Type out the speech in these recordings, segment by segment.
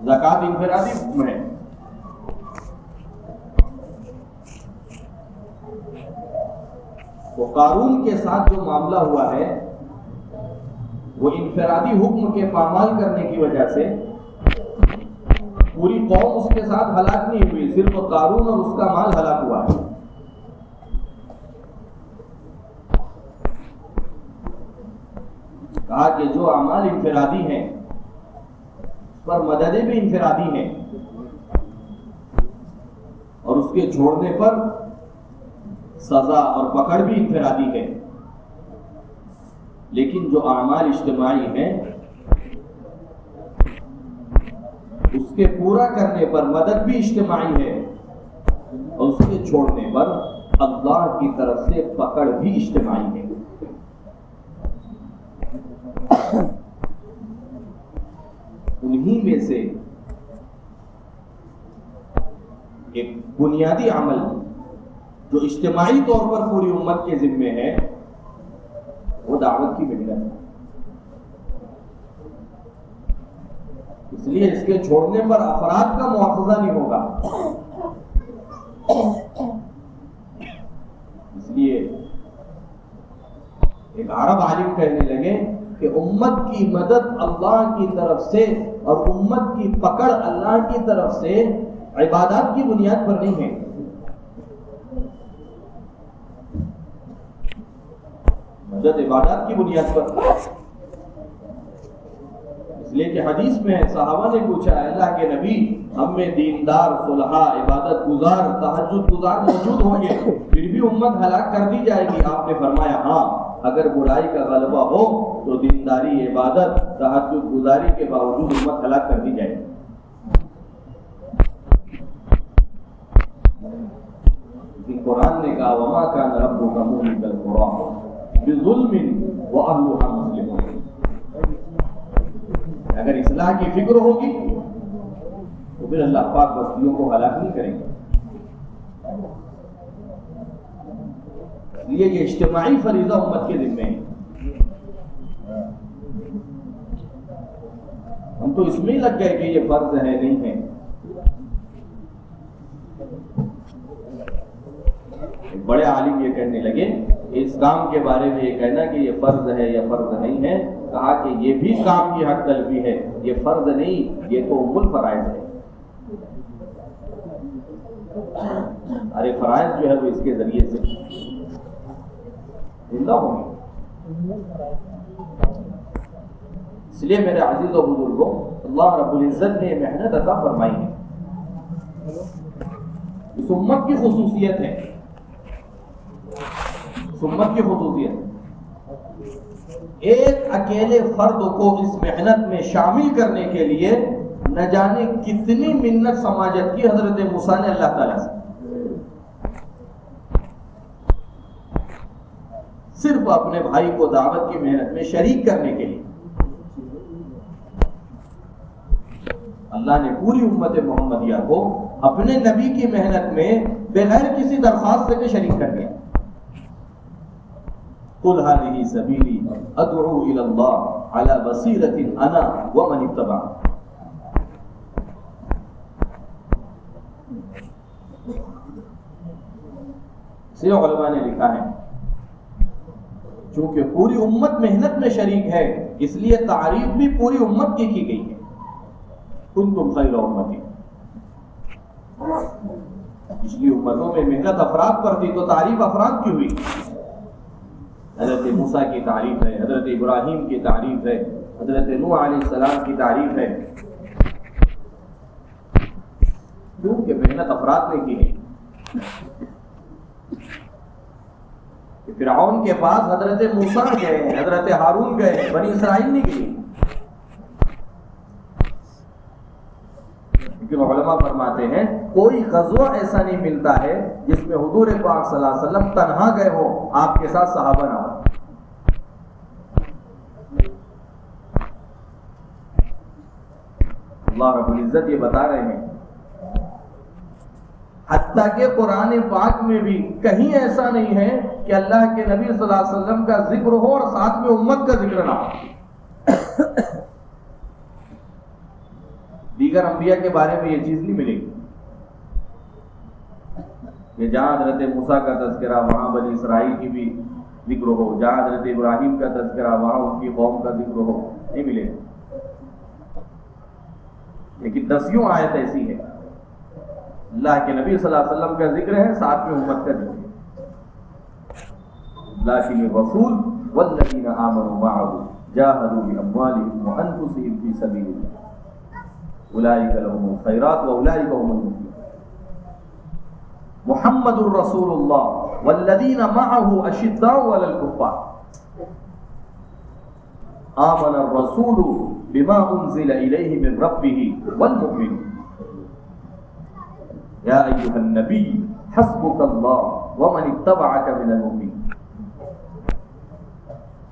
زکوٰۃ انفرادی حکم ہے. تو قارون کے ساتھ جو معاملہ ہوا ہے وہ انفرادی حکم کے پامال کرنے کی وجہ سے پوری قوم اس کے ساتھ ہلاک نہیں ہوئی، صرف قارون اور اس کا مال ہلاک ہوا ہے. کہا کہ جو اعمال انفرادی ہیں اس پر مددیں بھی انفرادی ہیں اور اس کے چھوڑنے پر سزا اور پکڑ بھی انفرادی ہے، لیکن جو اعمال اجتماعی ہیں اس کے پورا کرنے پر مدد بھی اجتماعی ہے اور اس کے چھوڑنے پر اللہ کی طرف سے پکڑ بھی اجتماعی ہے. انہی میں سے ایک بنیادی عمل جو اجتماعی طور پر پوری امت کے ذمے ہے وہ دعوت کی محنت ہے. اس لیے اس کے چھوڑنے پر افراد کا مواخذہ نہیں ہوگا. اس لیے ایک عرب عالم کہنے لگے کہ امت کی مدد اللہ کی طرف سے اور امت کی پکڑ اللہ کی طرف سے عبادات کی بنیاد پر نہیں ہے. مدد عبادات کی بنیاد پر، اس لیے کہ حدیث میں صحابہ نے پوچھا اللہ کے نبی ہم میں دیندار، صلحاء، عبادت گزار، تہجد گزار موجود ہوں گے پھر بھی امت ہلاک کر دی جائے گی. آپ نے فرمایا ہاں، اگر برائی کا غلبہ ہو تو دینداری، عبادت، تہجد گزاری کے باوجود امت ہلاک کر دی جائے گی. قرآن نے کہا وما کان ربک مهلک القری بظلم واهلها مسلمون. اگر اصلاح کی فکر ہوگی تو پھر اللہ پاک بستیوں کو ہلاک نہیں کریں گے. یہ اجتماعی فریضہ امت کے ذمے ہے. ہم تو اس میں لگ گئے کہ یہ فرض ہے نہیں ہے. بڑے عالم یہ کہنے لگے اس کام کے بارے میں یہ کہنا کہ یہ فرض ہے یا فرض نہیں ہے، کہا کہ یہ بھی کام کی حق طلبی ہے، یہ فرض نہیں، یہ تو ام الفرائض ہے. ارے فرائض جو ہے وہ اس کے ذریعے سے زندہ ہوں گے. اس لیے میرے عزیز و بزرگوں، اللہ رب العزت نے محنت عطا فرمائی ہے. اس امت کی خصوصیت ہے، امت کی خصوصیت ایک اکیلے فرد کو اس محنت میں شامل کرنے کے لیے نہ جانے کتنی منت سماجت کی حضرت موسیٰ نے اللہ تعالیٰ سے، صرف اپنے بھائی کو دعوت کی محنت میں شریک کرنے کے لیے. اللہ نے پوری امت محمدیہ کو اپنے نبی کی محنت میں بغیر کسی درخواست کے شریک کر دیا. قل هذه سبیلی ادعو الى اللہ على بصیرۃ انا ومن اتبعني. سے علماء نے لکھا ہے چونکہ پوری امت محنت میں شریک ہے اس لیے تعریف بھی پوری امت کی گئی ہے. کنتم خیر امتی. پچھلی امتوں میں محنت افراد پر تھی تو تعریف افراد کی ہوئی. حضرت موسیٰ کی تعریف ہے، حضرت ابراہیم کی تعریف ہے، حضرت نوح علیہ السلام کی تعریف ہے، کیونکہ محنت افراد نے کی ہے. فرعون کے پاس حضرت موسیٰ گئے، حضرت ہارون گئے، بنی اسرائیل نہیں گئی. لیکن علماء فرماتے ہیں کوئی غزوہ ایسا نہیں ملتا ہے جس میں حضور پاک صلی اللہ علیہ وسلم تنہا گئے ہو، آپ کے ساتھ صحابہ نہ ہو. اللہ رب العزت یہ بتا رہے ہیں حتیٰ کہ قرآن پاک میں بھی کہیں ایسا نہیں ہے کہ اللہ کے نبی صلی اللہ علیہ وسلم کا ذکر ہو اور ساتھ میں امت کا ذکر نہ ہو. دیگر انبیاء کے بارے میں یہ چیز نہیں ملے گی کہ جہاں حضرت موسیٰ کا تذکرہ وہاں بنی اسرائیل کی بھی ذکر ہو، جہاں حضرت ابراہیم کا تذکرہ وہاں ان کی قوم کا ذکر ہو، نہیں ملے گا. لیکن 10 آیت ایسی ہے اللہ کے نبی صلی اللہ علیہ وسلم کا ذکر ہے، ساتھ میں امت کا ذکر ہے. لیکن الرسول والذین آمنوا معه جاہدوا باموالهم وانفسهم فی سبیل اللہ اولئک لهم الخیرات واولئک هم المفلحون. محمد الرسول اللہ والذین معه اشداء علی الکفار آمن الرسول بما انزل الیہ من ربه والمؤمنون یا ایھا النبی حسبک اللہ ومن اتبعک من المؤمنین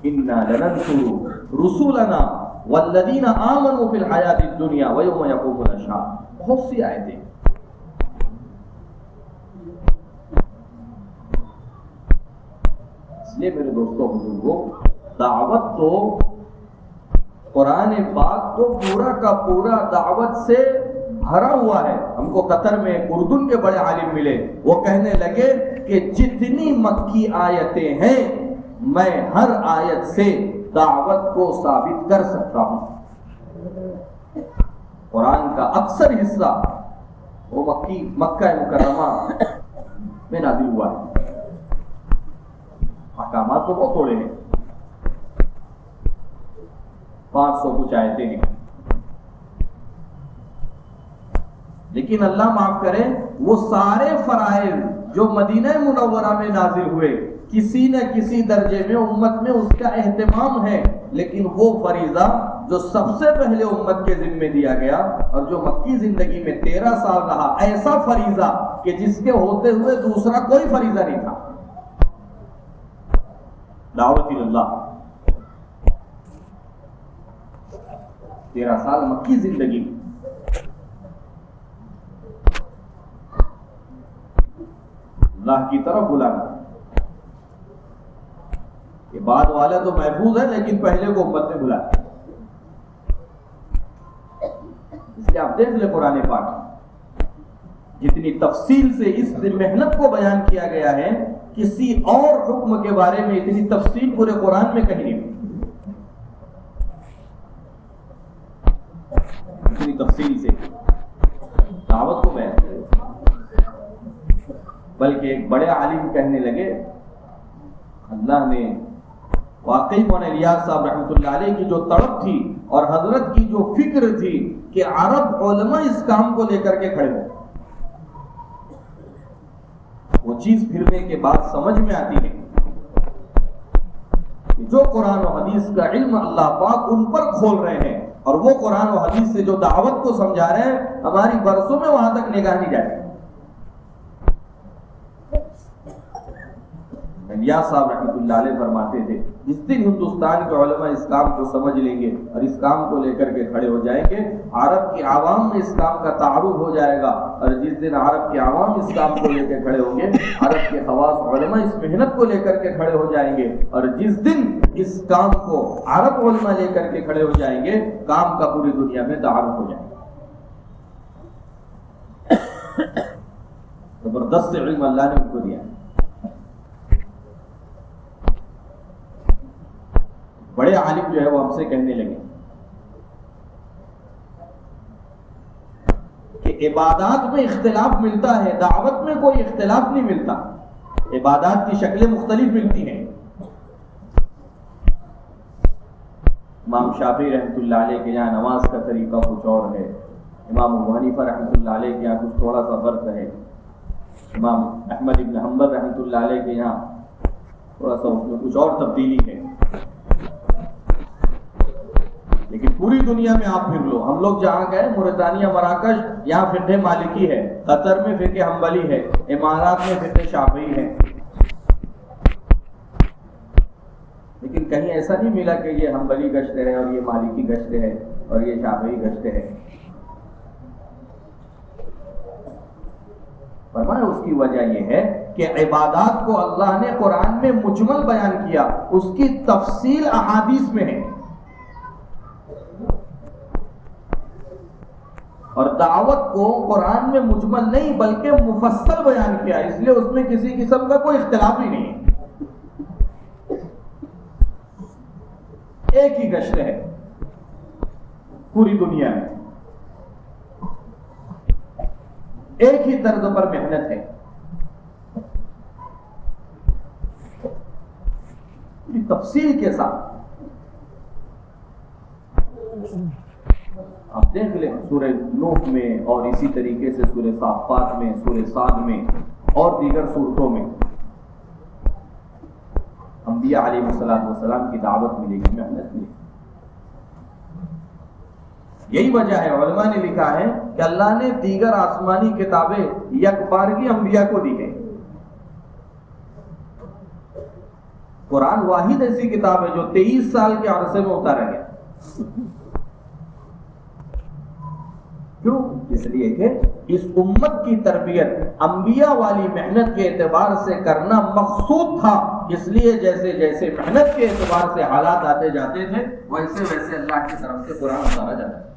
انا لننصر رسولنا والذین آمنوا فی الحیاۃ الدنیا ویوم یقوم الاشہاد. بہت سی آیتیں. اس لیے میرے دوستوں بزرگوں، دعوت تو قرآن پاک تو پورا کا پورا دعوت سے بھرا ہوا ہے. ہم کو قطر میں اردن کے بڑے عالم ملے، وہ کہنے لگے کہ جتنی مکی آیتیں ہیں میں ہر آیت سے دعوت کو ثابت کر سکتا ہوں. قرآن کا اکثر حصہ وہ مکہ مکرمہ میں نازل ہوا ہے. احکامات تو بہت تھوڑے ہیں، 500 کچھ آیتیں ہیں، لیکن اللہ معاف کرے وہ سارے فرائض جو مدینہ منورہ میں نازل ہوئے کسی نہ کسی درجے میں امت میں اس کا اہتمام ہے. لیکن وہ فریضہ جو سب سے پہلے امت کے ذمہ دیا گیا اور جو مکی زندگی میں 13 سال رہا، ایسا فریضہ کہ جس کے ہوتے ہوئے دوسرا کوئی فریضہ نہیں تھا، دعوت اللہ. 13 سال مکی زندگی میں اللہ کی طرف بلانا. یہ بعد والا تو محفوظ ہے، لیکن پہلے کو امت نے بلایا. اس لیے آپ دیکھ لیں قرآن پاک جتنی تفصیل سے اس محنت کو بیان کیا گیا ہے، کسی اور حکم کے بارے میں اتنی تفصیل پورے قرآن میں کہیں نہیں، اتنی تفصیل سے دعوت کو بیان کیا. بلکہ ایک بڑے عالم کہنے لگے اللہ نے واقعی مولانا الیاس صاحب رحمۃ اللہ علیہ کی جو تڑپ تھی اور حضرت کی جو فکر تھی کہ عرب علماء اس کام کو لے کر کے کھڑے ہوں، وہ چیز پھرنے کے بعد سمجھ میں آتی ہے کہ جو قرآن و حدیث کا علم اللہ پاک ان پر کھول رہے ہیں اور وہ قرآن و حدیث سے جو دعوت کو سمجھا رہے ہیں، ہماری برسوں میں وہاں تک نگاہ نہیں جائے. الیاس صاحب رحمۃ اللہ علیہ فرماتے تھے جس دن ہندوستان کے علماء اس کام کو سمجھ لیں گے اور اس کام کو لے کر کے کھڑے ہو جائیں گے، عرب کی عوام میں اس کام کا تعارف ہو جائے گا. اور جس دن عرب کی عوام اس کام کو لے کے کھڑے ہوں گے، عرب کے خواص علماء اس محنت کو لے کر کے کھڑے ہو جائیں گے. اور جس دن اس کام کو عرب علماء لے کر کے کھڑے ہو جائیں گے، کام کا پوری دنیا میں تعارف ہو جائے گا. زبردست علم اللہ نے ان کو دیا. بڑے عالم جو ہے وہ ہم سے کہنے لگے کہ عبادات میں اختلاف ملتا ہے، دعوت میں کوئی اختلاف نہیں ملتا. عبادات کی شکلیں مختلف ملتی ہیں. امام شافعی رحمۃ اللہ علیہ کے یہاں نماز کا طریقہ کچھ اور ہے، امام ابو حنیفہ رحمۃ اللہ علیہ کے یہاں کچھ تھوڑا سا فرق ہے، امام احمد بن حنبل رحمۃ اللہ علیہ کے یہاں تھوڑا سا اس میں کچھ اور تبدیلی ہے. لیکن پوری دنیا میں آپ پھر لو، ہم لوگ جہاں گئے موریتانیہ مراکش، یہاں فقہ مالکی ہے، قطر میں فقہ حنبلی ہے، امارات میں فقہ شافعی ہے. لیکن کہیں ایسا نہیں ملا کہ یہ حنبلی گشت ہے اور یہ مالکی گشت ہے اور یہ شافعی گشت ہے. فرمایا اس کی وجہ یہ ہے کہ عبادات کو اللہ نے قرآن میں مجمل بیان کیا، اس کی تفصیل احادیث میں ہے. اور دعوت کو قرآن میں مجمل نہیں بلکہ مفصل بیان کیا، اس لیے اس میں کسی قسم کا کوئی اختلاف ہی نہیں ہے۔ ایک ہی گشت ہے پوری دنیا میں، ایک ہی طرز پر محنت ہے، تفصیل کے ساتھ۔ آپ دیکھ لیں سورہ نوح میں اور اسی طریقے سے سورہ صافات میں، سورہ صاد میں اور دیگر سورتوں میں انبیاء علیہ السلام کی دعوت ملے گی، محنت ملے گی۔ یہی وجہ ہے، علماء نے لکھا ہے کہ اللہ نے دیگر آسمانی کتابیں یکبارگی انبیاء کو دی ہے۔ قرآن واحد ایسی کتاب ہے جو 23 سال کے عرصے میں اتارا گیا۔ کیوں؟ اس لیے کہ اس امت کی تربیت انبیاء والی محنت کے اعتبار سے کرنا مقصود تھا، اس لیے جیسے جیسے محنت کے اعتبار سے حالات آتے جاتے تھے ویسے ویسے اللہ کی طرف سے قرآن اتارا جاتا ہے۔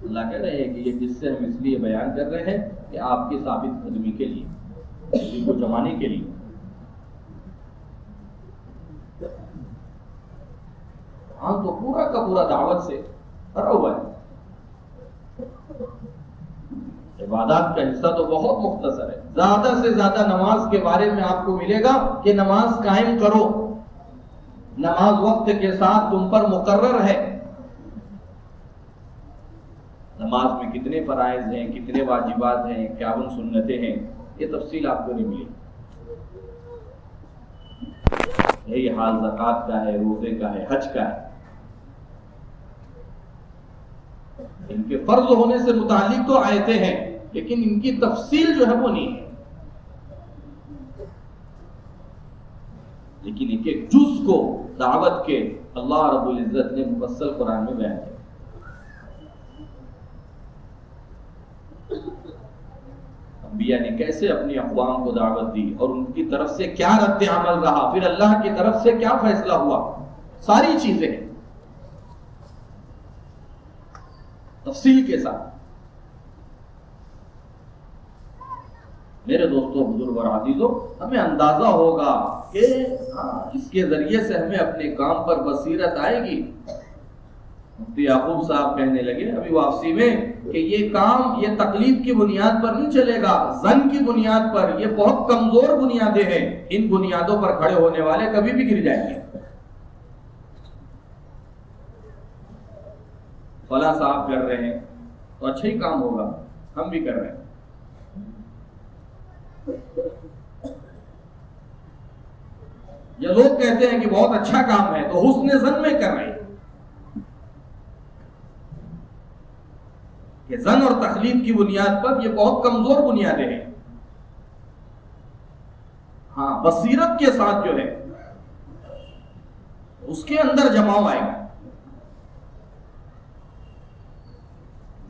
اللہ کہہ رہے ہیں کہ یہ قصے ہم اس لیے بیان کر رہے ہیں کہ آپ کی ثابت قدمی کے لیے، ان کو جمانے کے لیے۔ ہاں تو پورا کا پورا دعوت سے بھرا ہوا ہے۔ عبادات کا حصہ تو بہت مختصر ہے، زیادہ سے زیادہ نماز کے بارے میں آپ کو ملے گا کہ نماز قائم کرو، نماز وقت کے ساتھ تم پر مقرر ہے۔ نماز میں کتنے فرائض ہیں، کتنے واجبات ہیں، 51 سنتیں ہیں، یہ تفصیل آپ کو نہیں ملی۔ یہی حال زکوٰۃ کا ہے، روزے کا ہے، حج کا ہے۔ ان کے فرض ہونے سے متعلق تو آیتیں ہیں لیکن ان کی تفصیل جو ہے وہ نہیں ہے، لیکن ایک ایک جز کو دعوت کے اللہ رب العزت نے مفصل قرآن میں بیان کیا۔ انبیاء نے کیسے اپنی اقوام کو دعوت دی اور ان کی طرف سے کیا رد عمل رہا، پھر اللہ کی طرف سے کیا فیصلہ ہوا، ساری چیزیں تفصیل کے ساتھ۔ میرے دوستوں، بزرگ اور عزیزوں، ہمیں اندازہ ہوگا کہ اس کے ذریعے سے ہمیں اپنے کام پر بصیرت آئے گی۔ مفتی یعقوب صاحب کہنے لگے ابھی واپسی میں کہ یہ کام یہ تقلید کی بنیاد پر نہیں چلے گا، ظن کی بنیاد پر، یہ بہت کمزور بنیادیں ہیں، ان بنیادوں پر کھڑے ہونے والے کبھی بھی گر جائیں گے۔ فلاں صاحب کر رہے ہیں تو اچھا ہی کام ہوگا، ہم بھی کر رہے ہیں۔ یا لوگ کہتے ہیں کہ بہت اچھا کام ہے تو حسن ظن میں کر رہے ہیں۔ کہ ظن اور تقلید کی بنیاد پر یہ بہت کمزور بنیادیں ہیں۔ ہاں، بصیرت کے ساتھ جو ہے اس کے اندر جماؤ آئے گا۔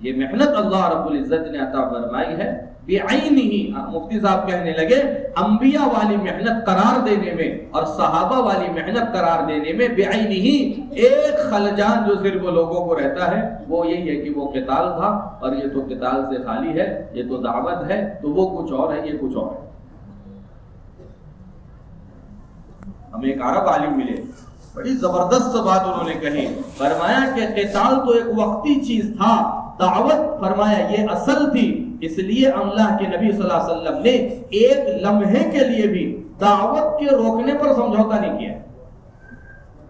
یہ محنت اللہ رب العزت نے عطا فرمائی ہے بعینہ۔ مفتی صاحب کہنے لگے انبیاء والی محنت قرار دینے میں اور صحابہ والی محنت قرار دینے میں بعینہ ایک خلجان جو صرف لوگوں کو رہتا ہے وہ یہی ہے کہ وہ قتال تھا، اور یہ تو قتال سے خالی ہے، یہ تو دعوت ہے، تو وہ کچھ اور ہے، یہ کچھ اور ہے۔ ہمیں ایک عرب عالم ملے، بڑی زبردست بات انہوں نے کہی، فرمایا کہ قتال تو ایک وقتی چیز تھا، دعوت فرمایا یہ اصل تھی، اس لیے اللہ کے نبی صلی اللہ علیہ وسلم نے ایک لمحے کے لیے بھی دعوت کے روکنے پر سمجھوتا نہیں کیا۔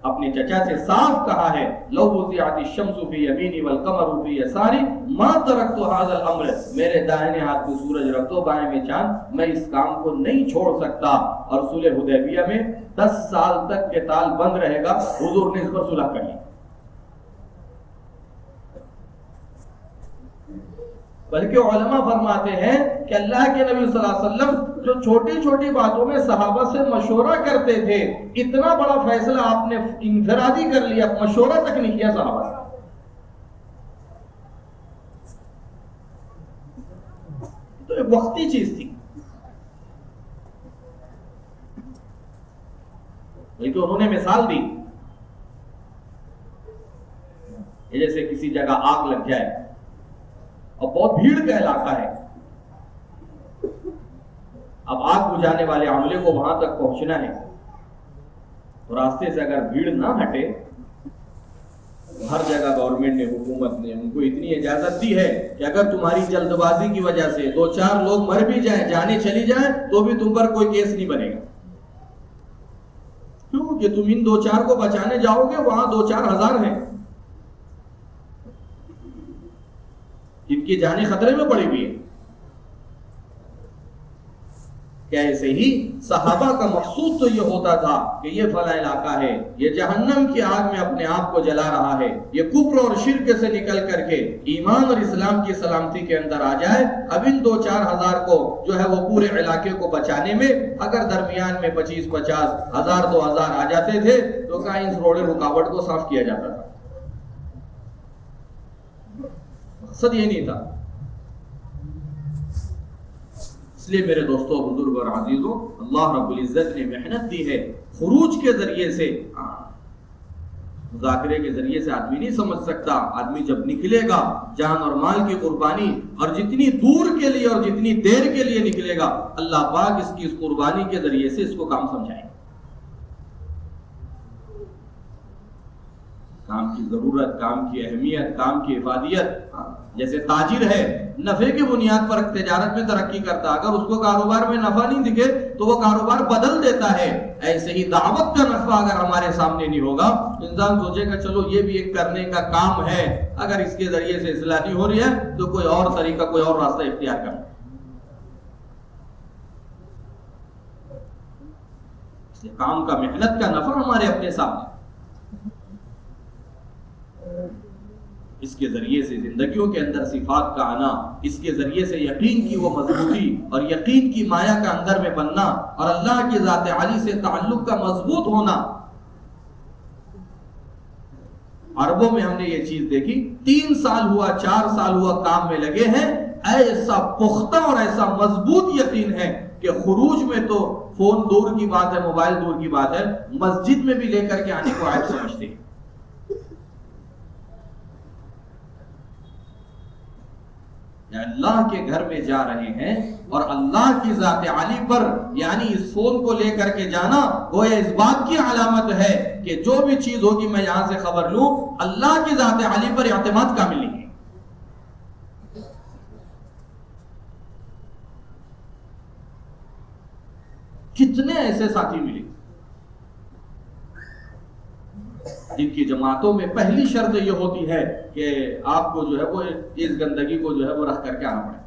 اپنے چچا سے صاف کہا ہے لو وضعت الشمس فی یمینی والقمر فی یساری ما ترکت هذا الامر، میرے دائیں ہاتھ میں سورج رکھ دو بائیں میں چاند، میں اس کام کو نہیں چھوڑ سکتا۔ اور صلح حدیبیہ میں 10 سال تک قتال بند رہے گا، حضور نے اس پر صلح کر لی۔ بلکہ علماء فرماتے ہیں کہ اللہ کے نبی صلی اللہ علیہ وسلم جو چھوٹی چھوٹی باتوں میں صحابہ سے مشورہ کرتے تھے، اتنا بڑا فیصلہ آپ نے انفرادی کر لیا، مشورہ تک نہیں کیا صحابہ سے۔ تو ایک وقتی چیز تھی، بلکہ انہوں نے مثال دی جیسے کسی جگہ آگ لگ جائے اور بہت بھیڑ کا علاقہ ہے، اب آگ بجھانے والے عملے کو وہاں تک پہنچنا ہے، تو راستے سے اگر بھیڑ نہ ہٹے، ہر جگہ گورنمنٹ نے، حکومت نے ان کو اتنی اجازت دی ہے کہ اگر تمہاری جلد بازی کی وجہ سے 2-4 لوگ مر بھی جائیں، جانے چلی جائیں، تو بھی تم پر کوئی کیس نہیں بنے گا. کیوں کہ تم ان 2-4 کو بچانے جاؤ گے، وہاں 2-4 ہزار ہیں جن کی جانیں خطرے میں پڑی ہوئی ہیں. کیا ایسے ہی صحابہ کا مقصود تو یہ ہوتا تھا کہ یہ فلاں علاقہ ہے، یہ جہنم کی آگ میں اپنے آپ کو جلا رہا ہے، یہ کفر اور شرک سے نکل کر کے ایمان اور اسلام کی سلامتی کے اندر آ جائے. اب ان 2-4 ہزار کو جو ہے وہ پورے علاقے کو بچانے میں اگر درمیان میں 25-50 ہزار 2,000 آ جاتے تھے تو کہیں اس روڑے رکاوٹ کو صاف کیا جاتا تھا. مقصد یہ نہیں تھا. اس لیے میرے دوستوں، بزرگ اور عزیزوں، اللہ رب العزت نے محنت دی ہے. خروج کے ذریعے سے، مذاکرے کے ذریعے سے آدمی نہیں سمجھ سکتا. آدمی جب نکلے گا جان اور مال کی قربانی، اور جتنی دور کے لیے اور جتنی دیر کے لیے نکلے گا، اللہ پاک اس کی اس قربانی کے ذریعے سے اس کو کام سمجھائیں گے. کام کی ضرورت، کام کی اہمیت، کام کی افادیت. جیسے تاجر ہے، نفع کی بنیاد پر تجارت میں ترقی کرتا، اگر اس کو کاروبار میں نفع نہیں دکھے تو وہ کاروبار بدل دیتا ہے. ایسے ہی دعوت کا نفع اگر ہمارے سامنے نہیں ہوگا، انسان سوچے گا چلو یہ بھی ایک کرنے کا کام ہے، اگر اس کے ذریعے سے اصلاح نہیں ہو رہی ہے تو کوئی اور طریقہ، کوئی اور راستہ اختیار کرنا. اس لیے کام کا، محنت کا نفع ہمارے اپنے سامنے. اس کے ذریعے سے زندگیوں کے اندر صفات کا آنا، اس کے ذریعے سے یقین کی وہ مضبوطی اور یقین کی مایا کا اندر میں بننا، اور اللہ کی ذات عالی سے تعلق کا مضبوط ہونا. عربوں میں ہم نے یہ چیز دیکھی، 3 سال ہوا، 4 سال ہوا کام میں لگے ہیں. ایسا پختہ اور ایسا مضبوط یقین ہے کہ خروج میں تو فون دور کی بات ہے، موبائل دور کی بات ہے، مسجد میں بھی لے کر کے آنے کو عیب سمجھتے ہیں. اللہ کے گھر میں جا رہے ہیں اور اللہ کی ذات عالی پر، یعنی اس فون کو لے کر کے جانا گویا اس بات کی علامت ہے کہ جو بھی چیز ہوگی میں یہاں سے خبر لوں، اللہ کی ذات عالی پر اعتماد کامل نہیں ہے. کتنے ایسے ساتھی ملے جن کی جماعتوں میں پہلی شرط یہ ہوتی ہے کہ آپ کو جو ہے وہ اس گندگی کو جو ہے وہ رکھ کر کے آنا پڑے.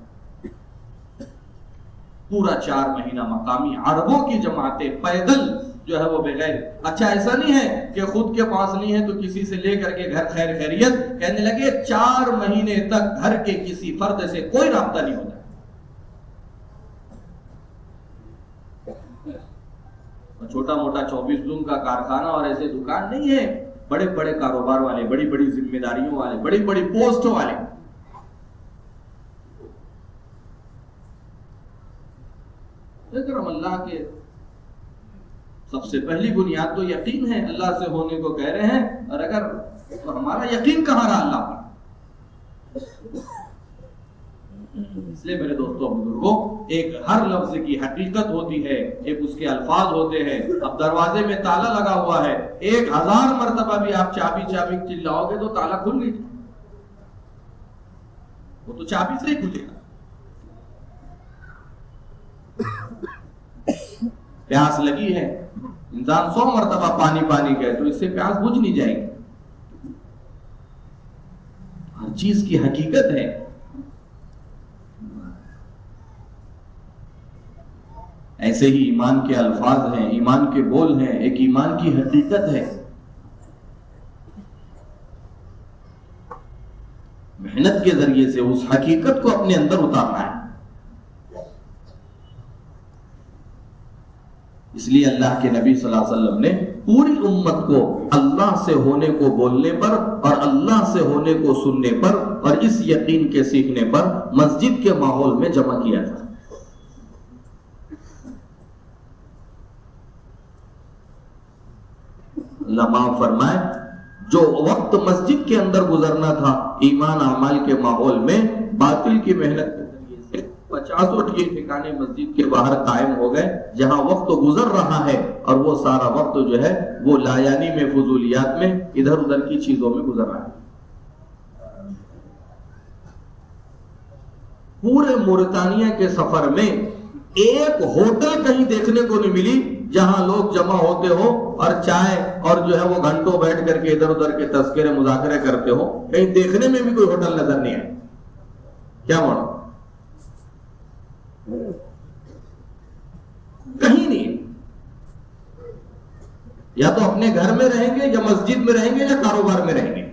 پورا 4 مہینہ مقامی عربوں کی جماعتیں پیدل جو ہے وہ بغیر، اچھا ایسا نہیں ہے کہ خود کے پاس نہیں ہے تو کسی سے لے کر کے گھر خیر خیریت کہنے لگے. 4 مہینے تک گھر کے کسی فرد سے کوئی رابطہ نہیں ہوتا. چھوٹا موٹا 24 دن کا کارخانہ اور ایسے دکان نہیں ہے، بڑے بڑے کاروبار والے، بڑی بڑی ذمہ داریوں والے، بڑی بڑی پوسٹ والے. اگر ہم اللہ کے، سب سے پہلی بنیاد تو یقین ہے، اللہ سے ہونے کو کہہ رہے ہیں، اور اگر تو ہمارا یقین کہاں رہا اللہ پر. اس لیے میرے دوستوں بزرگوں، ایک ہر لفظ کی حقیقت ہوتی ہے، ایک اس کے الفاظ ہوتے ہیں. اب دروازے میں تالا لگا ہوا ہے، 1000 مرتبہ بھی آپ چابی چابی چلاؤ گے تو تالا کھل نہیں، وہ تو چابی سے ہی کھلے گا. پیاس لگی ہے، انسان 100 مرتبہ پانی پانی کہے تو اس سے پیاس بجھ نہیں جائے گی. ہر چیز کی حقیقت ہے. ایسے ہی ایمان کے الفاظ ہیں، ایمان کے بول ہیں، ایک ایمان کی حقیقت ہے. محنت کے ذریعے سے اس حقیقت کو اپنے اندر اتارنا ہے. اس لیے اللہ کے نبی صلی اللہ علیہ وسلم نے پوری امت کو اللہ سے ہونے کو بولنے پر اور اللہ سے ہونے کو سننے پر اور اس یقین کے سیکھنے پر مسجد کے ماحول میں جمع کیا تھا. اللہ معاف فرمائے، جو وقت مسجد کے اندر گزرنا تھا ایمان اعمال کے ماحول میں باطل کی محنت کے ذریعے سے 50 یہ ٹھکانے مسجد کے باہر قائم ہو گئے جہاں وقت گزر رہا ہے اور وہ سارا وقت جو ہے وہ لایانی میں فضولیات میں ادھر ادھر کی چیزوں میں گزر رہا ہے. پورے موریتانیہ کے سفر میں ایک ہوٹل کہیں دیکھنے کو نہیں ملی جہاں لوگ جمع ہوتے ہو اور چائے اور جو ہے وہ گھنٹوں بیٹھ کر کے ادھر ادھر کے تذکرے مذاکرے کرتے ہو. کہیں دیکھنے میں بھی کوئی ہوٹل نظر نہیں آئے. کیا مانو؟ کہیں نہیں. یا تو اپنے گھر میں رہیں گے یا مسجد میں رہیں گے یا کاروبار میں رہیں گے.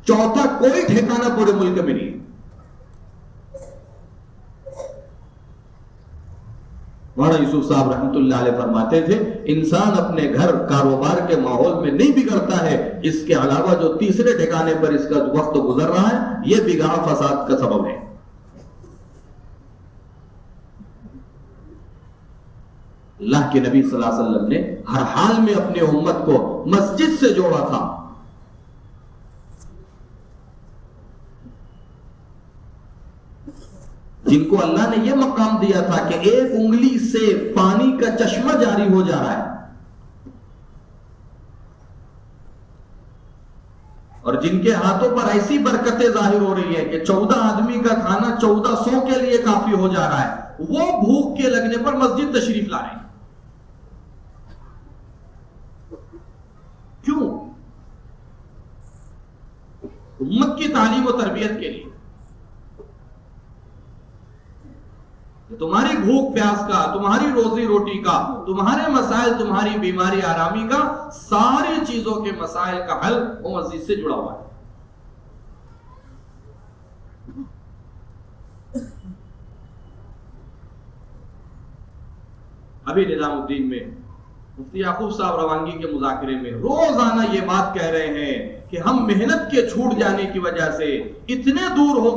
چوتھا کوئی ٹھکانہ پورے ملک میں نہیں. مولانا یوسف صاحب رحمۃ اللہ علیہ فرماتے تھے انسان اپنے گھر کاروبار کے ماحول میں نہیں بگڑتا ہے، اس کے علاوہ جو تیسرے ٹھکانے پر اس کا وقت گزر رہا ہے یہ بگاڑ فساد کا سبب ہے. اللہ کے نبی صلی اللہ علیہ وسلم نے ہر حال میں اپنے امت کو مسجد سے جوڑا تھا. جن کو اللہ نے یہ مقام دیا تھا کہ ایک انگلی سے پانی کا چشمہ جاری ہو جا رہا ہے اور جن کے ہاتھوں پر ایسی برکتیں ظاہر ہو رہی ہے کہ 14 آدمی کا کھانا 1400 کے لیے کافی ہو جا رہا ہے، وہ بھوک کے لگنے پر مسجد تشریف لا رہے ہیں. کیوں؟ امت کی تعلیم و تربیت کے لیے. تمہاری بھوک پیاس کا، تمہاری روزی روٹی کا، تمہارے مسائل، تمہاری بیماری آرامی کا، ساری چیزوں کے مسائل کا حل وہ مسجد سے جڑا ہوا ہے. ابھی نظام الدین میں مفتی یعقوب صاحب روانگی کے مذاکرے میں روزانہ یہ بات کہہ رہے ہیں کہ ہم محنت کے چھوٹ جانے کی وجہ سے اتنے دور ہو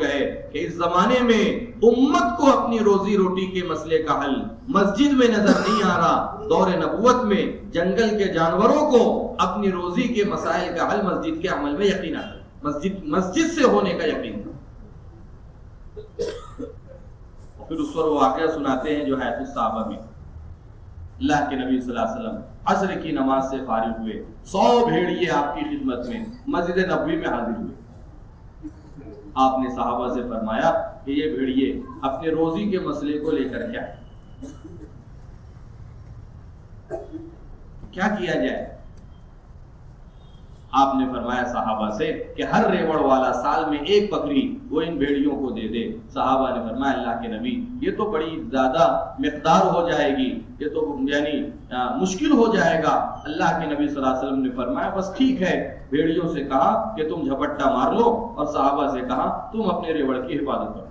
گئے کہ اس زمانے میں امت کو اپنی روزی روٹی کے مسئلے کا حل مسجد میں نظر نہیں آ رہا. دور نبوت میں جنگل کے جانوروں کو اپنی روزی کے مسائل کا حل مسجد کے عمل میں یقین آتا، مسجد سے ہونے کا یقین. پھر اس پر وہ واقعہ سناتے ہیں جو حیات الصحابہ میں اللہ کے نبی صلی اللہ علیہ وسلم عصر کی نماز سے فارغ ہوئے، 100 بھیڑیے آپ کی خدمت میں مسجد نبوی میں حاضر ہوئے. آپ نے صحابہ سے فرمایا کہ یہ بھیڑیے اپنے روزی کے مسئلے کو لے کر کیا کیا جائے؟ آپ نے فرمایا صحابہ سے کہ ہر ریوڑ والا سال میں ایک بکری وہ ان بھیڑیوں کو دے دے. صحابہ نے فرمایا اللہ کے نبی یہ تو بڑی زیادہ مقدار ہو جائے گی، یہ تو یعنی مشکل ہو جائے گا. اللہ کے نبی صلی اللہ علیہ وسلم نے فرمایا بس ٹھیک ہے. بھیڑیوں سے کہا کہ تم جھپٹا مار لو اور صحابہ سے کہا تم اپنے ریوڑ کی حفاظت کرو.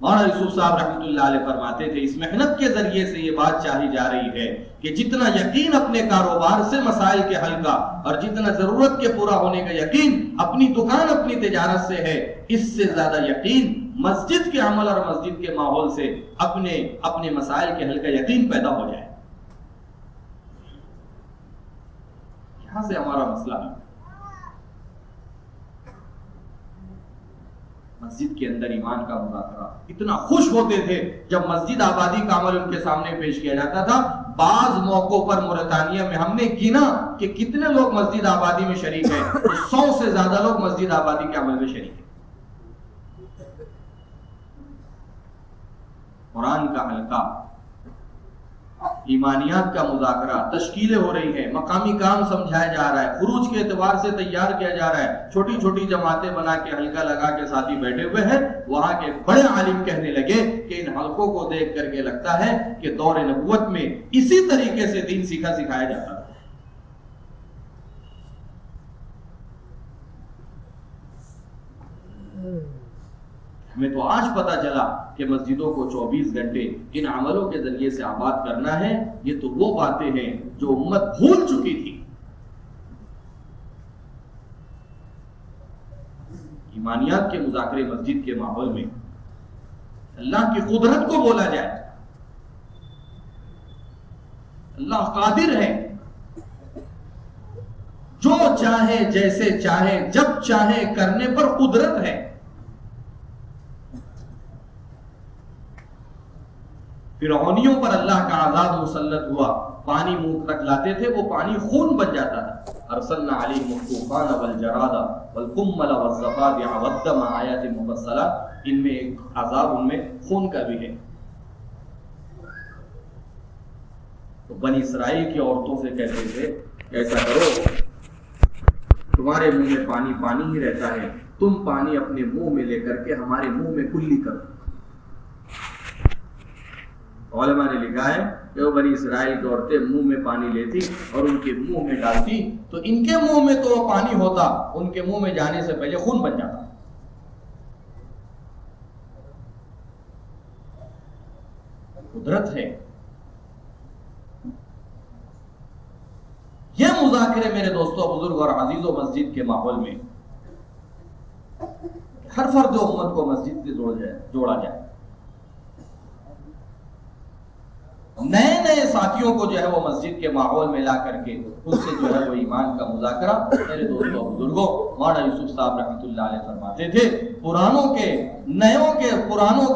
مولانا یوسف صاحب رحمۃ اللہ علیہ فرماتے تھے اس محنت کے ذریعے سے یہ بات چاہی جا رہی ہے کہ جتنا یقین اپنے کاروبار سے مسائل کے حل کا اور جتنا ضرورت کے پورا ہونے کا یقین اپنی دکان اپنی تجارت سے ہے، اس سے زیادہ یقین مسجد کے عمل اور مسجد کے ماحول سے اپنے مسائل کے حل کا یقین پیدا ہو جائے. یہاں سے ہمارا مسئلہ ہے. مسجد کے اندر ایمان کا مذاکرہ اتنا خوش ہوتے تھے جب مسجد آبادی کا عمل ان کے سامنے پیش کیا جاتا تھا. بعض موقعوں پر موریتانیہ میں ہم نے گنا کہ کتنے لوگ مسجد آبادی میں شریک ہیں، 100 سے زیادہ لوگ مسجد آبادی کے عمل میں شریک ہیں. قرآن کا حلقہ، ایمانیات کا مذاکرہ، تشکیلیں ہو رہی ہیں، مقامی کام سمجھایا جا رہا ہے، خروج کے اعتبار سے تیار کیا جا رہا ہے. چھوٹی چھوٹی جماعتیں بنا کے حلقہ لگا کے ساتھی بیٹھے ہوئے ہیں. وہاں کے بڑے عالم کہنے لگے کہ ان حلقوں کو دیکھ کر کے لگتا ہے کہ دور نبوت میں اسی طریقے سے دین سکھایا جاتا تھا. ہمیں تو آج پتا چلا کہ مسجدوں کو 24 گھنٹے ان عملوں کے ذریعے سے آباد کرنا ہے. یہ تو وہ باتیں ہیں جو امت بھول چکی تھی. ایمانیات کے مذاکرے مسجد کے ماحول میں اللہ کی قدرت کو بولا جائے، اللہ قادر ہے، جو چاہے جیسے چاہے جب چاہے کرنے پر قدرت ہے۔ فرعونیوں پر اللہ کا عذاب مسلط ہوا، پانی منہ تک لاتے تھے، وہ پانی خون بن جاتا تھا۔ ارسلنا علیہم الطوفان والجراد والقمل والضفادع والدم آیات مفصلات، ان میں ایک عذاب ان میں خون کا بھی ہے۔ تو بنی اسرائیل کی عورتوں سے کہتے تھے ایسا کرو، تمہارے منہ میں پانی پانی ہی رہتا ہے، تم پانی اپنے منہ میں لے کر کے ہمارے منہ میں کلی کرو۔ علماء نے لکھا ہے کہ وہ بنی اسرائیل کی عورتیں منہ میں پانی لیتی اور ان کے منہ میں ڈالتی تو ان کے منہ میں تو وہ پانی ہوتا، ان کے منہ میں جانے سے پہلے خون بن جاتا۔ قدرت ہے۔ یہ مذاکرے میرے دوستوں، بزرگ اور عزیزوں مسجد کے ماحول میں ہر فرد امت کو مسجد سے جوڑا جائے، نئے نئے ساتھیوں کو جو ہے وہ مسجد کے ماحول میں لا کر کے ان سے جو ہے وہ ایمان کا مذاکرہ۔ میرے دوستوں بزرگوں، مولانا یوسف صاحب رحمۃ اللہ علیہ فرماتے تھے پرانوں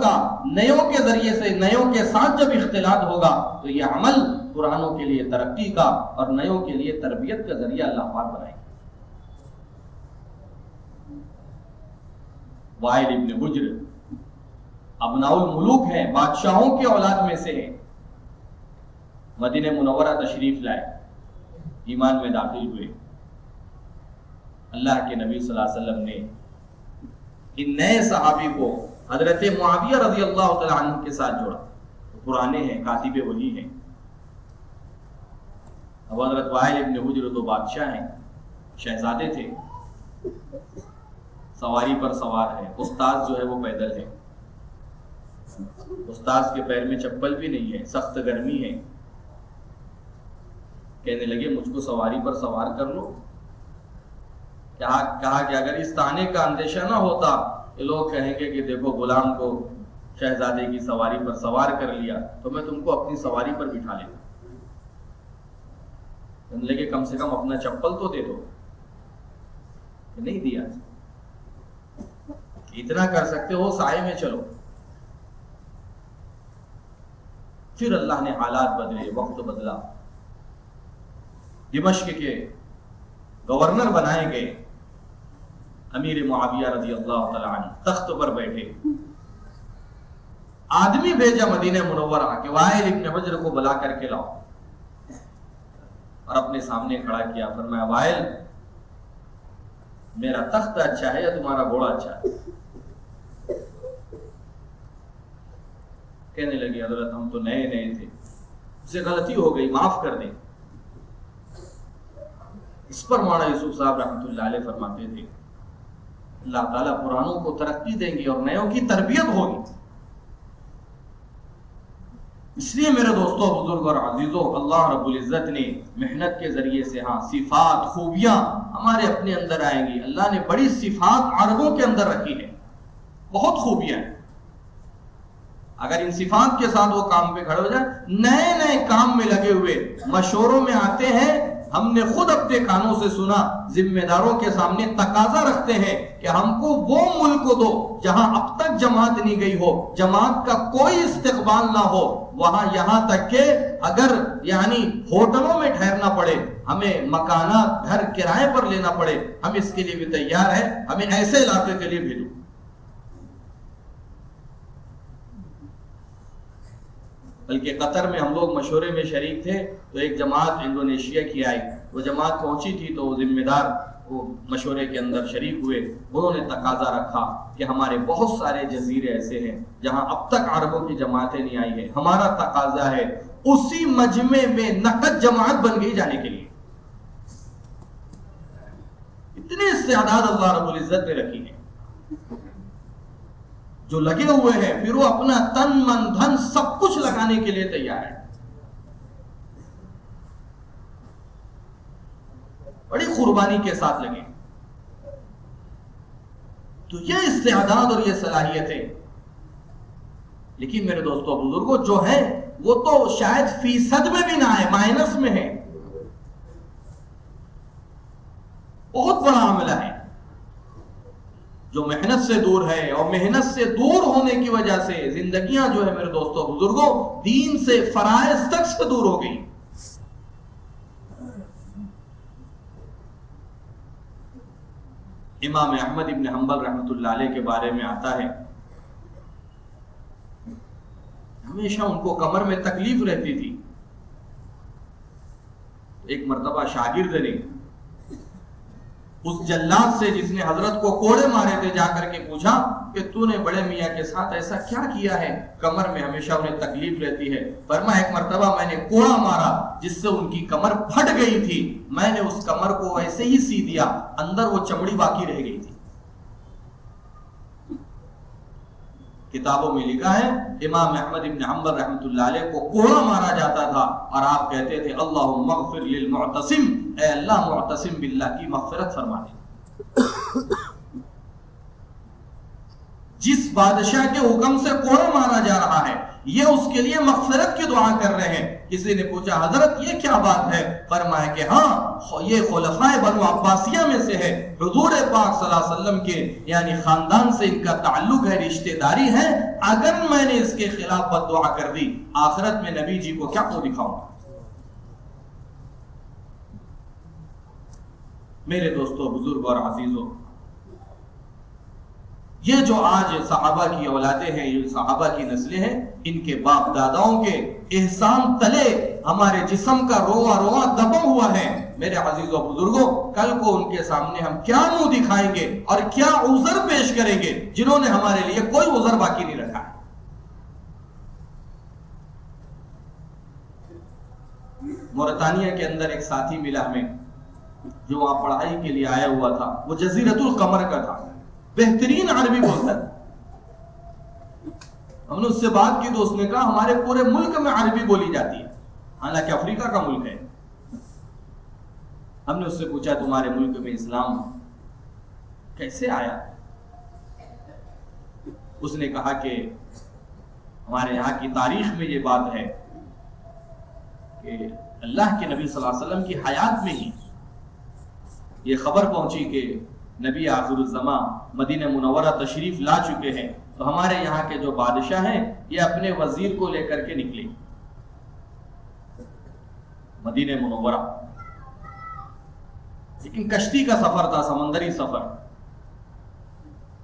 کا نیوں کے ذریعے سے، نیوں کے ساتھ جب اختلاط ہوگا تو یہ عمل پرانوں کے لیے ترقی کا اور نیوں کے لیے تربیت کا ذریعہ اللہ پاک بنائے گا۔ وائل ابن حجر ابناء الملوک ہیں، بادشاہوں کے اولاد میں سے ہیں، مدینہ منورہ تشریف لائے، ایمان میں داخل ہوئے۔ اللہ کے نبی صلی اللہ علیہ وسلم نے ان نئے صحابی کو حضرت معاویہ رضی اللہ تعالی عنہ کے ساتھ جوڑا، پرانے ہیں، کاتب وحی ہیں۔ اب حضرت وائل ابن حجر تو بادشاہ ہیں، شہزادے تھے، سواری پر سوار ہے، استاذ جو ہے وہ پیدل ہے، استاذ کے پیر میں چپل بھی نہیں ہے، سخت گرمی ہے۔ کہنے لگے مجھ کو سواری پر سوار کر لو۔ کہا کہ اگر اس تانے کا اندیشہ نہ ہوتا کہ لوگ کہیں گے کہ دیکھو غلام کو شہزادے کی سواری پر سوار کر لیا، تو میں تم کو اپنی سواری پر بٹھا لیتا۔ کہنے لگے کم سے کم اپنا چپل تو دے دو، نہیں دیا۔ اتنا کر سکتے ہو سائے میں چلو۔ پھر اللہ نے حالات بدلے، وقت بدلا، دمشق کے گورنر بنائے گئے امیر معاویہ رضی اللہ تعالی عنہ، تخت پر بیٹھے۔ آدمی بھیجا مدینہ منورہ کہ وائل ابن حجر کو بلا کر کے لاؤ، اور اپنے سامنے کھڑا کیا، فرمایا وائل میرا تخت اچھا ہے یا تمہارا گھوڑا اچھا ہے؟ کہنے لگے حضرت ہم تو نئے نئے تھے، سے غلطی ہو گئی، معاف کر دیں۔ اس پر مولانا یوسف صاحب رحمۃ اللہ علیہ فرماتے تھے اللہ تعالیٰ پرانوں کو ترقی دیں گے اور نیوں کی تربیت ہوگی۔ اس لیے میرے دوستوں بزرگ اور عزیزوں، اللہ رب العزت نے محنت کے ذریعے سے صفات، خوبیاں ہمارے اپنے اندر آئیں گی۔ اللہ نے بڑی صفات عربوں کے اندر رکھی ہے، بہت خوبیاں ہیں۔ اگر ان صفات کے ساتھ وہ کام پہ کھڑے ہو جائیں، نئے نئے کام میں لگے ہوئے، مشوروں میں آتے ہیں، ہم نے خود اپنے کانوں سے سنا، ذمہ داروں کے سامنے تقاضا رکھتے ہیں کہ ہم کو وہ ملک دو جہاں اب تک جماعت نہیں گئی ہو، جماعت کا کوئی استقبال نہ ہو، وہاں یہاں تک کہ اگر ہوٹلوں میں ٹھہرنا پڑے، ہمیں مکانات گھر کرائے پر لینا پڑے، ہم اس کے لیے بھی تیار ہیں، ہمیں ایسے علاقے کے لیے بھیجو۔ بلکہ قطر میں ہم لوگ مشورے میں شریک تھے تو ایک جماعت انڈونیشیا کی آئی، وہ جماعت پہنچی تھی تو وہ ذمہ دار وہ مشورے کے اندر شریک ہوئے، انہوں نے تقاضا رکھا کہ ہمارے بہت سارے جزیرے ایسے ہیں جہاں اب تک عربوں کی جماعتیں نہیں آئی ہیں، ہمارا تقاضا ہے اسی مجمع میں نقد جماعت بن گئی جانے کے لیے۔ اتنے استعداد اللہ رب العزت نے رکھی ہیں، جو لگے ہوئے ہیں، پھر وہ اپنا تن من دھن سب کچھ لگانے کے لیے تیار ہے۔ بڑی قربانی کے ساتھ لگے۔ تو یہ استعداد اور یہ صلاحیتیں، لیکن میرے دوستوں بزرگوں جو ہے وہ تو شاید فیصد میں بھی نہ آئے، مائنس میں ہے. بہت بڑا عاملہ ہے جو محنت سے دور ہے، اور محنت سے دور ہونے کی وجہ سے زندگیاں جو ہے میرے دوستوں بزرگوں دین سے، فرائض تک سے دور ہو گئی. امام احمد ابن حنبل رحمۃ اللہ علیہ کے بارے میں آتا ہے، ہمیشہ ان کو کمر میں تکلیف رہتی تھی. ایک مرتبہ شاگرد نے اس جلاد سے جس نے حضرت کو کوڑے مارے تھے جا کر کے پوچھا کہ تو نے بڑے میاں کے ساتھ ایسا کیا کیا ہے، کمر میں ہمیشہ انہیں تکلیف رہتی ہے. فرمایا ایک مرتبہ میں نے کوڑا مارا جس سے ان کی کمر پھٹ گئی تھی، میں نے اس کمر کو ایسے ہی سی دیا، اندر وہ چمڑی باقی رہ گئی تھی. کتابوں میں لکھا ہے امام احمد بن حنبل رحمۃ اللہ علیہ کو کوڑا مارا جاتا تھا اور آپ کہتے تھے اللہم اغفر للمعتصم، اے اللہ معتصم باللہ کی مغفرت فرما دے. جس بادشاہ کے حکم سے کوڑا مارا جا رہا ہے یہ اس کے لیے مغفرت کی دعا کر رہے ہیں. کسی نے پوچھا حضرت یہ کیا بات ہے؟ فرمایا کہ ہاں یہ خلفائے بنو عباسیہ میں سے ہے، حضور پاک صلی اللہ علیہ وسلم کے یعنی خاندان سے ان کا تعلق ہے، رشتہ داری ہے. اگر میں نے اس کے خلاف بد دعا کر دی آخرت میں نبی جی کو کیا منہ دکھاؤں؟ میرے دوستو بزرگ اور عزیزوں، یہ جو آج صحابہ کی اولادیں ہیں، یہ صحابہ کی نسلیں ہیں، ان کے باپ داداؤں کے احسان تلے ہمارے جسم کا رواں رواں دبا ہوا ہے. میرے عزیزوں بزرگوں، کل کو ان کے سامنے ہم کیا منہ دکھائیں گے اور کیا عذر پیش کریں گے جنہوں نے ہمارے لیے کوئی عذر باقی نہیں رکھا ہے. موریتانیہ کے اندر ایک ساتھی ملا ہمیں جو وہاں پڑھائی کے لیے آیا ہوا تھا، وہ جزیرۃ القمر کا تھا، بہترین عربی بولتا ہے. ہم نے اس سے بات کی تو اس نے کہا ہمارے پورے ملک میں عربی بولی جاتی ہے، حالانکہ افریقہ کا ملک ہے. ہم نے اس سے پوچھا تمہارے ملک میں اسلام کیسے آیا؟ اس نے کہا کہ ہمارے یہاں کی تاریخ میں یہ بات ہے کہ اللہ کے نبی صلی اللہ علیہ وسلم کی حیات میں ہی یہ خبر پہنچی کہ نبی آخر الزمان مدینہ منورہ تشریف لا چکے ہیں، تو ہمارے یہاں کے جو بادشاہ ہیں یہ اپنے وزیر کو لے کر کے نکلے مدینہ منورہ. لیکن کشتی کا سفر تھا، سمندری سفر،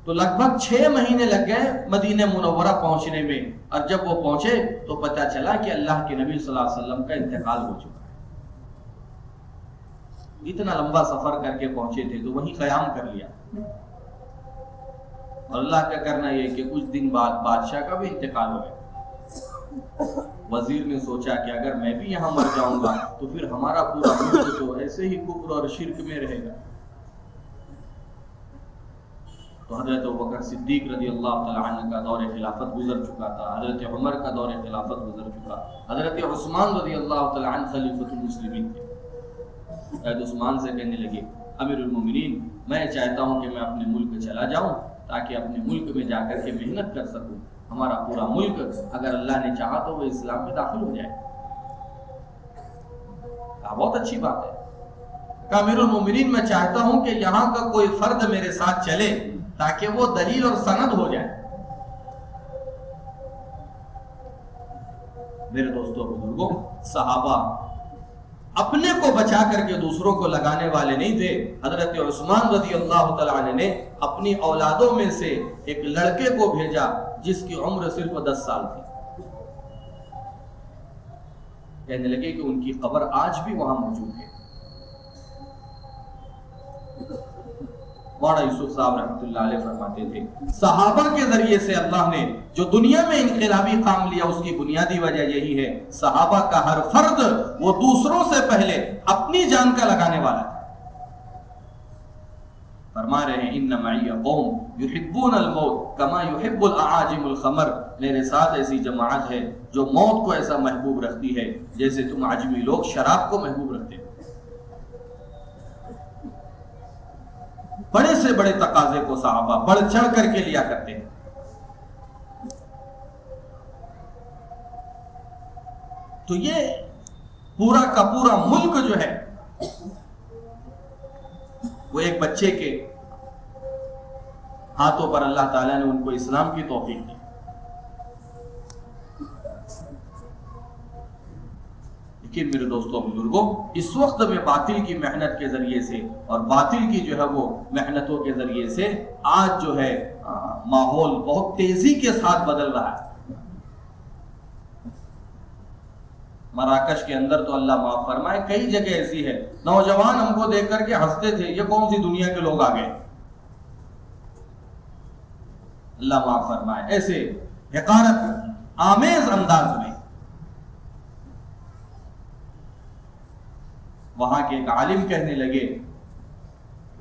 تو لگ بھگ 6 مہینے لگ گئے مدینہ منورہ پہنچنے میں. اور جب وہ پہنچے تو پتہ چلا کہ اللہ کے نبی صلی اللہ علیہ وسلم کا انتقال ہو چکا ہے. اتنا لمبا سفر کر کے پہنچے تھے تو وہیں قیام کر لیا. اور اللہ کا کرنا یہ کہ کچھ دن بعد بادشاہ کا بھی انتقال ہو گیا. وزیر نے سوچا کہ اگر میں بھی یہاں مر جاؤں گا تو پھر ہمارا پورا ملک تو ایسے ہی کفر اور شرک میں رہے گا. تو حضرت ابوبکر صدیق رضی اللہ تعالی عنہ کا دور خلافت گزر چکا تھا، حضرت عمر کا دور خلافت گزر چکا، حضرت عثمان رضی اللہ تعالی عنہ خلیفۃ المسلمین تھے. حضرت عثمان سے کہنے لگے امیر المومنین میں چاہتا ہوں کہ میں اپنے ملک چلا جاؤں تاکہ اپنے ملک میں جا کر کے محنت کر سکوں. ہمارا پورا ملک اگر اللہ نے چاہا تو وہ اسلام میں داخل ہو جائے. بہت اچھی بات ہے. امیر المومنین میں چاہتا ہوں کہ یہاں کا کوئی فرد میرے ساتھ چلے تاکہ وہ دلیل اور سند ہو جائے. میرے دوستوں بزرگوں، صحابہ اپنے کو بچا کر کے دوسروں کو لگانے والے نہیں تھے. حضرت عثمان رضی اللہ تعالی عنہ نے اپنی اولادوں میں سے ایک لڑکے کو بھیجا جس کی عمر صرف 10 سال تھی. کہنے لگے کہ ان کی قبر آج بھی وہاں موجود ہے. مولانا یوسف صاحب رحمۃ اللہ علیہ فرماتے تھے صحابہ کے ذریعے سے اللہ نے جو دنیا میں انقلابی کام لیا اس کی بنیادی وجہ یہی ہے صحابہ کا ہر فرد وہ دوسروں سے پہلے اپنی جان کا لگانے والا تھا. فرما رہے ہیں ان معی قوم یحبون الموت کما یحب الاعاجم الخمر، میرے ساتھ ایسی جماعت ہے جو موت کو ایسا محبوب رکھتی ہے جیسے تم عجمی لوگ شراب کو محبوب رکھتے ہیں. بڑے سے بڑے تقاضے کو صحابہ بڑھ چڑھ کر کے لیا کرتے ہیں. تو یہ پورا کا پورا ملک جو ہے وہ ایک بچے کے ہاتھوں پر اللہ تعالیٰ نے ان کو اسلام کی توفیق دی. لیکن میرے دوستوں بزرگوں، اس وقت میں باطل کی محنت کے ذریعے سے اور باطل کی جو ہے وہ محنتوں کے ذریعے سے آج جو ہے ماحول بہت تیزی کے ساتھ بدل رہا ہے. مراکش کے اندر تو اللہ معاف فرمائے کئی جگہ ایسی ہے، نوجوان ہم کو دیکھ کر کے ہنستے تھے، یہ کون سی دنیا کے لوگ آ گئے. اللہ معاف فرمائے ایسے حقارت آمیز انداز میں. وہاں کے ایک عالم کہنے لگے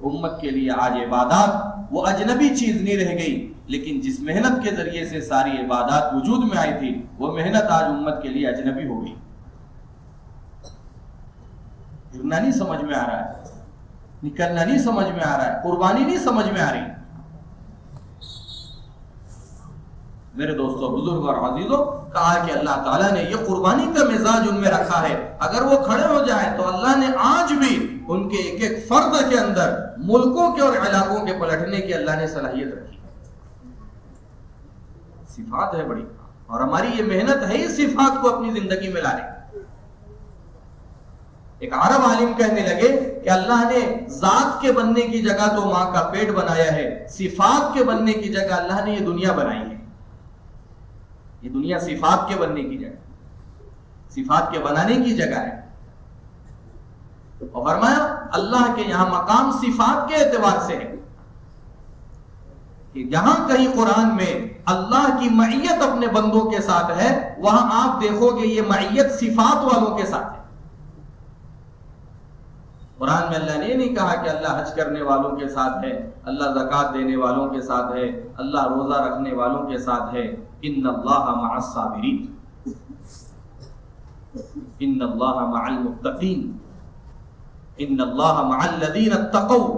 امت کے لیے آج عبادات وہ اجنبی چیز نہیں رہ گئی، لیکن جس محنت کے ذریعے سے ساری عبادات وجود میں آئی تھی وہ محنت آج امت کے لیے اجنبی ہو گئی. جڑنا نہیں سمجھ میں آ رہا ہے، نکلنا نہیں سمجھ میں آ رہا ہے، قربانی نہیں سمجھ میں آ رہی. میرے دوستوں بزرگ اور عزیزوں، کہا کہ اللہ تعالیٰ نے یہ قربانی کا مزاج ان میں رکھا ہے. اگر وہ کھڑے ہو جائیں تو اللہ نے آج بھی ان کے ایک ایک فرد کے اندر ملکوں کے اور علاقوں کے پلٹنے کی اللہ نے صلاحیت رکھی. صفات ہے بڑی، اور ہماری یہ محنت ہے اس صفات کو اپنی زندگی میں لانے. ایک عرب عالم کہنے لگے کہ اللہ نے ذات کے بننے کی جگہ تو ماں کا پیٹ بنایا ہے، صفات کے بننے کی جگہ اللہ نے یہ دنیا بنائی ہے. یہ دنیا صفات کے بننے کی جگہ، صفات کے بنانے کی جگہ ہے. اور فرمایا اللہ کے یہاں مقام صفات کے اعتبار سے ہے کہ جہاں کہیں قرآن میں اللہ کی معیت اپنے بندوں کے ساتھ ہے، وہاں آپ دیکھو گے یہ معیت صفات والوں کے ساتھ ہے. قرآن میں اللہ نے یہ نہیں کہا کہ اللہ حج کرنے والوں کے ساتھ ہے، اللہ زکوٰۃ دینے والوں کے ساتھ ہے، اللہ روزہ رکھنے والوں کے ساتھ ہے. ان اللہ مع الصابرین، ان اللہ مع المتقین، ان اللہ مع الذین اتقوا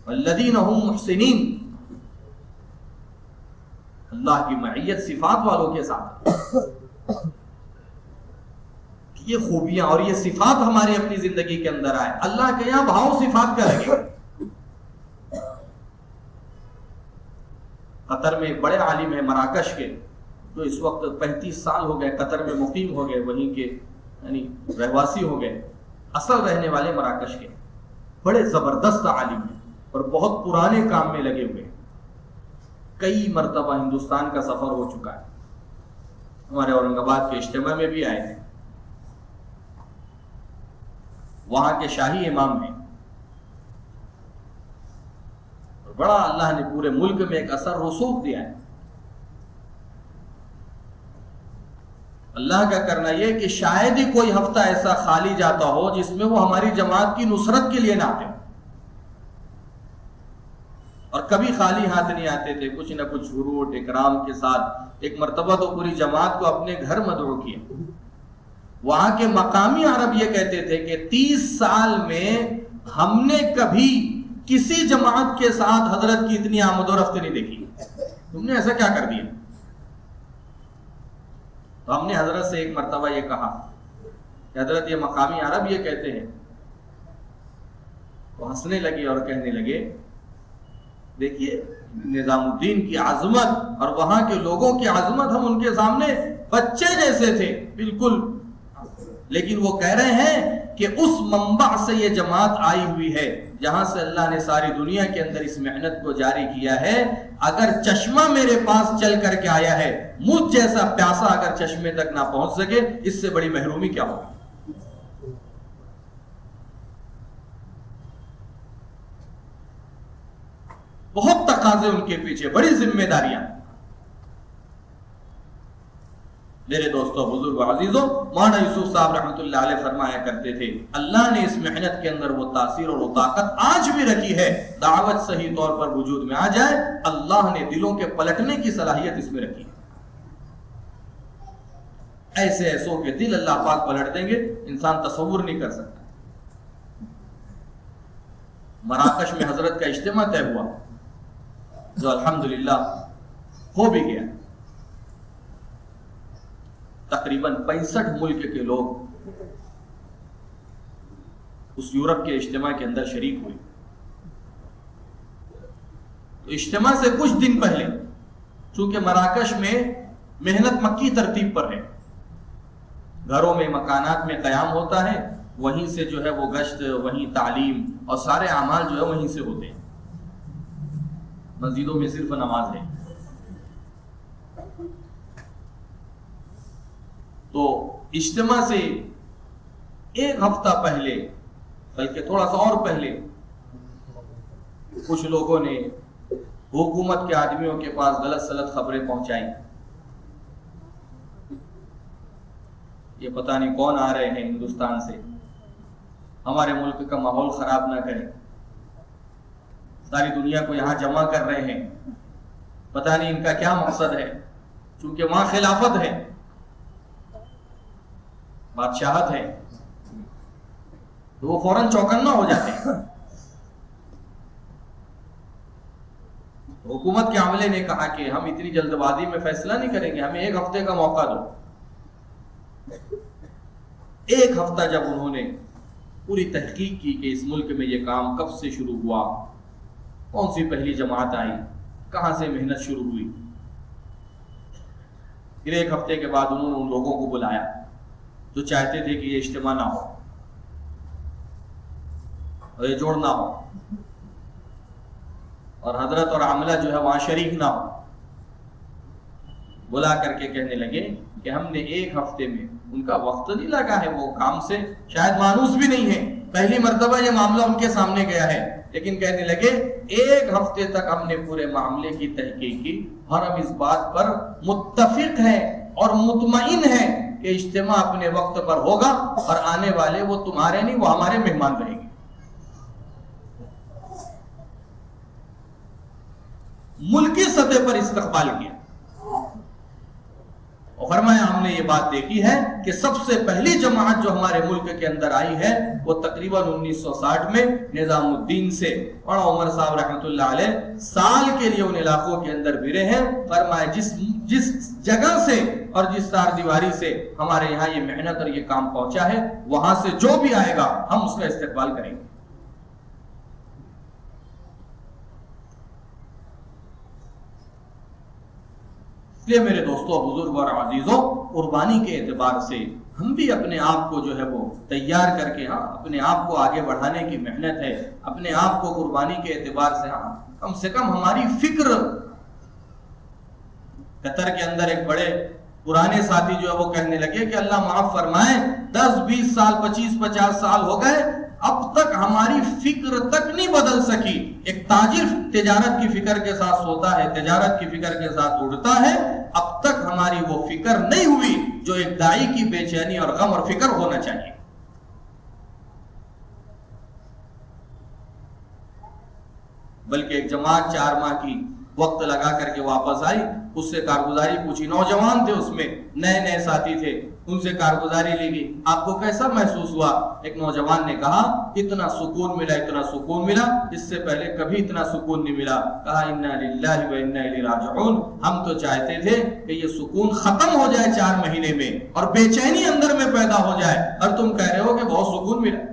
والذین هم محسنین. اللہ کی معیت صفات والوں کے ساتھ. یہ خوبیاں اور یہ صفات ہمارے اپنی زندگی کے اندر آئے. اللہ کے یہاں بھاؤ صفات کا لگے. قطر میں ایک بڑے عالم ہیں مراکش کے، جو اس وقت 35 سال ہو گئے قطر میں مقیم ہو گئے، وہیں کے یعنی رہواسی ہو گئے، اصل رہنے والے مراکش کے. بڑے زبردست عالم ہیں اور بہت پرانے کام میں لگے ہوئے. کئی مرتبہ ہندوستان کا سفر ہو چکا ہے. ہمارے اورنگ آباد کے اجتماع میں بھی آئے ہیں. وہاں کے شاہی امام ہیں. بڑا اللہ نے پورے ملک میں ایک اثر رسوخ دیا ہے. اللہ کا کرنا یہ کہ شاید ہی کوئی ہفتہ ایسا خالی جاتا ہو جس میں وہ ہماری جماعت کی نصرت کے لیے نہ آتے. اور کبھی خالی ہاتھ نہیں آتے تھے، کچھ نہ کچھ شروع اکرام کے ساتھ. ایک مرتبہ تو پوری جماعت کو اپنے گھر مدعو کیا. وہاں کے مقامی عرب یہ کہتے تھے کہ 30 سال میں ہم نے کبھی کسی جماعت کے ساتھ حضرت کی اتنی آمد و رفت نہیں دیکھی. تم نے ایسا کیا کر دیا؟ تو ہم نے حضرت سے ایک مرتبہ یہ کہا کہ حضرت یہ مقامی عرب یہ کہتے ہیں. وہ ہنسنے لگے اور کہنے لگے دیکھیے نظام الدین کی عظمت اور وہاں کے لوگوں کی عظمت، ہم ان کے سامنے بچے جیسے تھے بالکل. لیکن وہ کہہ رہے ہیں کہ اس منبع سے یہ جماعت آئی ہوئی ہے جہاں سے اللہ نے ساری دنیا کے اندر اس محنت کو جاری کیا ہے. اگر چشمہ میرے پاس چل کر کے آیا ہے، مجھ جیسا پیاسا اگر چشمے تک نہ پہنچ سکے، اس سے بڑی محرومی کیا ہوگی. بہت تقاضے ان کے پیچھے، بڑی ذمہ داریاں. میرے دوستوں بزرگ عزیزوں، مولانا یوسف صاحب رحمۃ اللہ علیہ فرمایا کرتے تھے اللہ نے اس محنت کے اندر وہ تاثیر اور وہ طاقت آج بھی رکھی ہے. دعوت صحیح طور پر وجود میں آ جائے، اللہ نے دلوں کے پلٹنے کی صلاحیت اس میں رکھی ہے. ایسے ایسوں کے دل اللہ پاک پلٹ دیں گے، انسان تصور نہیں کر سکتا. مراکش میں حضرت کا اجتماع طے ہوا جو الحمدللہ ہو بھی گیا. تقریباً 65 ملک کے لوگ اس یورپ کے اجتماع کے اندر شریک ہوئے. تو اجتماع سے کچھ دن پہلے چونکہ مراکش میں محنت مکی ترتیب پر ہے، گھروں میں مکانات میں قیام ہوتا ہے، وہیں سے جو ہے وہ گشت، وہیں تعلیم اور سارے اعمال جو ہے وہیں سے ہوتے ہیں، مسجدوں میں صرف نماز ہے. تو اجتماع سے ایک ہفتہ پہلے، بلکہ تھوڑا سا اور پہلے، کچھ لوگوں نے حکومت کے آدمیوں کے پاس غلط سلط خبریں پہنچائی. یہ پتہ نہیں کون آ رہے ہیں ہندوستان سے، ہمارے ملک کا ماحول خراب نہ کریں، ساری دنیا کو یہاں جمع کر رہے ہیں، پتہ نہیں ان کا کیا مقصد ہے. چونکہ وہاں خلافت ہے، بادشاہت ہے، تو وہ فوراً چوکنا ہو جاتے ہیں. حکومت کے عملے نے کہا کہ ہم اتنی جلد بازی میں فیصلہ نہیں کریں گے، ہمیں 1 ہفتے کا موقع دو. 1 ہفتہ جب انہوں نے پوری تحقیق کی کہ اس ملک میں یہ کام کب سے شروع ہوا، کون سی پہلی جماعت آئی، کہاں سے محنت شروع ہوئی، پھر 1 ہفتے کے بعد انہوں نے ان لوگوں کو بلایا جو چاہتے تھے کہ یہ اجتماع نہ ہو اور یہ جوڑ نہ ہو، اور حضرت اور عاملہ جو ہے وہاں شریک نہ ہو. بلا کر کے کہنے لگے کہ ہم نے 1 ہفتے میں، ان کا وقت نہیں لگا ہے، وہ کام سے شاید مانوس بھی نہیں ہے، پہلی مرتبہ یہ معاملہ ان کے سامنے گیا ہے، لیکن کہنے لگے 1 ہفتے تک ہم نے پورے معاملے کی تحقیق کی اور ہم اس بات پر متفق ہیں اور مطمئن ہیں کہ اجتماع اپنے وقت پر ہوگا اور آنے والے وہ تمہارے نہیں، وہ ہمارے مہمان رہیں گے. ملکی سطح پر استقبال کیا اور فرمایا ہم نے یہ بات دیکھی ہے کہ سب سے پہلی جماعت جو ہمارے ملک کے اندر آئی ہے وہ تقریباً 1960 میں نظام الدین سے، اور عمر صاحب رحمۃ اللہ علیہ سال کے لیے ان علاقوں کے اندر بھی رہے ہیں. فرمایا جس جگہ سے اور جس تار دیواری سے ہمارے یہاں یہ محنت اور یہ کام پہنچا ہے، وہاں سے جو بھی آئے گا ہم اس کا استقبال کریں گے. یہ میرے دوستوں، بزرگ اور عزیزوں، قربانی کے اعتبار سے ہم بھی اپنے آپ کو جو ہے وہ تیار کر کے، اپنے آپ کو آگے بڑھانے کی محنت ہے، اپنے آپ کو قربانی کے اعتبار سے کم سے کم ہماری فکر. قطر کے اندر ایک بڑے پرانے ساتھی جو ہے وہ کہنے لگے کہ اللہ معاف فرمائے 10-20 سال 25-50 سال ہو گئے، اب تک ہماری فکر تک نہیں بدل سکی. ایک تاجر تجارت کی فکر کے ساتھ سوتا ہے، تجارت کی فکر کے ساتھ اڑتا ہے، اب تک ہماری وہ فکر نہیں ہوئی جو ایک داعی کی بے چینی اور غم اور فکر ہونا چاہیے. بلکہ ایک جماعت 4 ماہ کی وقت لگا کر کے واپس آئی، اس سے کارگزاری پوچھی، نوجوان تھے اس میں، نئے ساتھی تھے، ان سے کارگزاری لی گئی، آپ کو کیسا محسوس ہوا؟ ایک نوجوان نے کہا اتنا سکون ملا، اتنا سکون ملا، اس سے پہلے کبھی اتنا سکون نہیں ملا. کہا انا للہ و انا الیہ راجعون، ہم تو چاہتے تھے کہ یہ سکون ختم ہو جائے 4 مہینے میں اور بے چینی اندر میں پیدا ہو جائے، اور تم کہہ رہے ہو کہ بہت سکون ملا.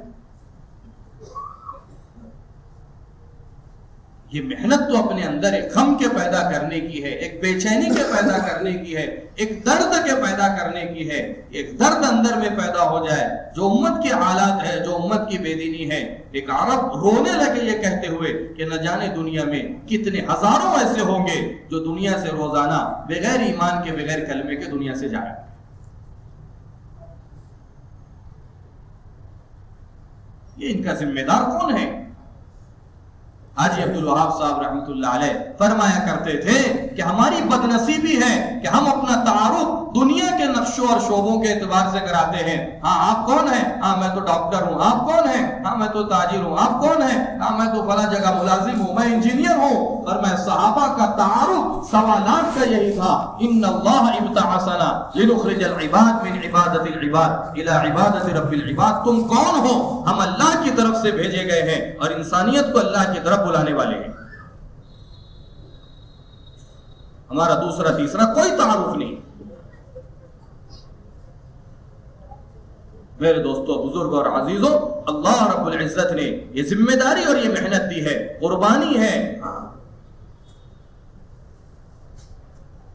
یہ محنت تو اپنے اندر ایک غم کے پیدا کرنے کی ہے، ایک بے چینی کے پیدا کرنے کی ہے، ایک درد کے پیدا کرنے کی ہے. ایک درد اندر میں پیدا ہو جائے جو امت کے حالات ہے، جو امت کی بے دینی ہے. ایک عرب رونے لگے یہ کہتے ہوئے کہ نہ جانے دنیا میں کتنے ہزاروں ایسے ہوں گے جو دنیا سے روزانہ بغیر ایمان کے، بغیر کلمے کے دنیا سے جائیں. یہ ان کا ذمہ دار کون ہے؟ حاجی عبدالوہاب صاحب رحمۃ اللہ علیہ فرمایا کرتے تھے کہ ہماری بدنصیبی ہے کہ ہم اپنا تعارف دنیا کے نقشوں اور شعبوں کے اعتبار سے کراتے ہیں. ہاں آپ کون ہیں؟ ہاں میں تو ڈاکٹر ہوں. آپ کون ہیں؟ ہاں میں تو تاجر ہوں. آپ کون ہیں؟ ہاں میں تو فلاں جگہ ملازم ہوں، میں انجینئر ہوں. اور میں صحابہ کا تعارف سوالات کا یہی تھا، ان اللہ ابتعثنا لنخرج العباد من عبادت العباد الى عبادت رب العباد. تم کون ہو؟ ہم اللہ کی طرف سے بھیجے گئے ہیں اور انسانیت کو اللہ کی طرف بلانے والے ہیں. ہمارا دوسرا تیسرا کوئی تعارف نہیں. میرے دوستوں، بزرگ اور عزیزوں، اللہ رب العزت نے یہ ذمہ داری اور یہ محنت دی ہے، قربانی ہے۔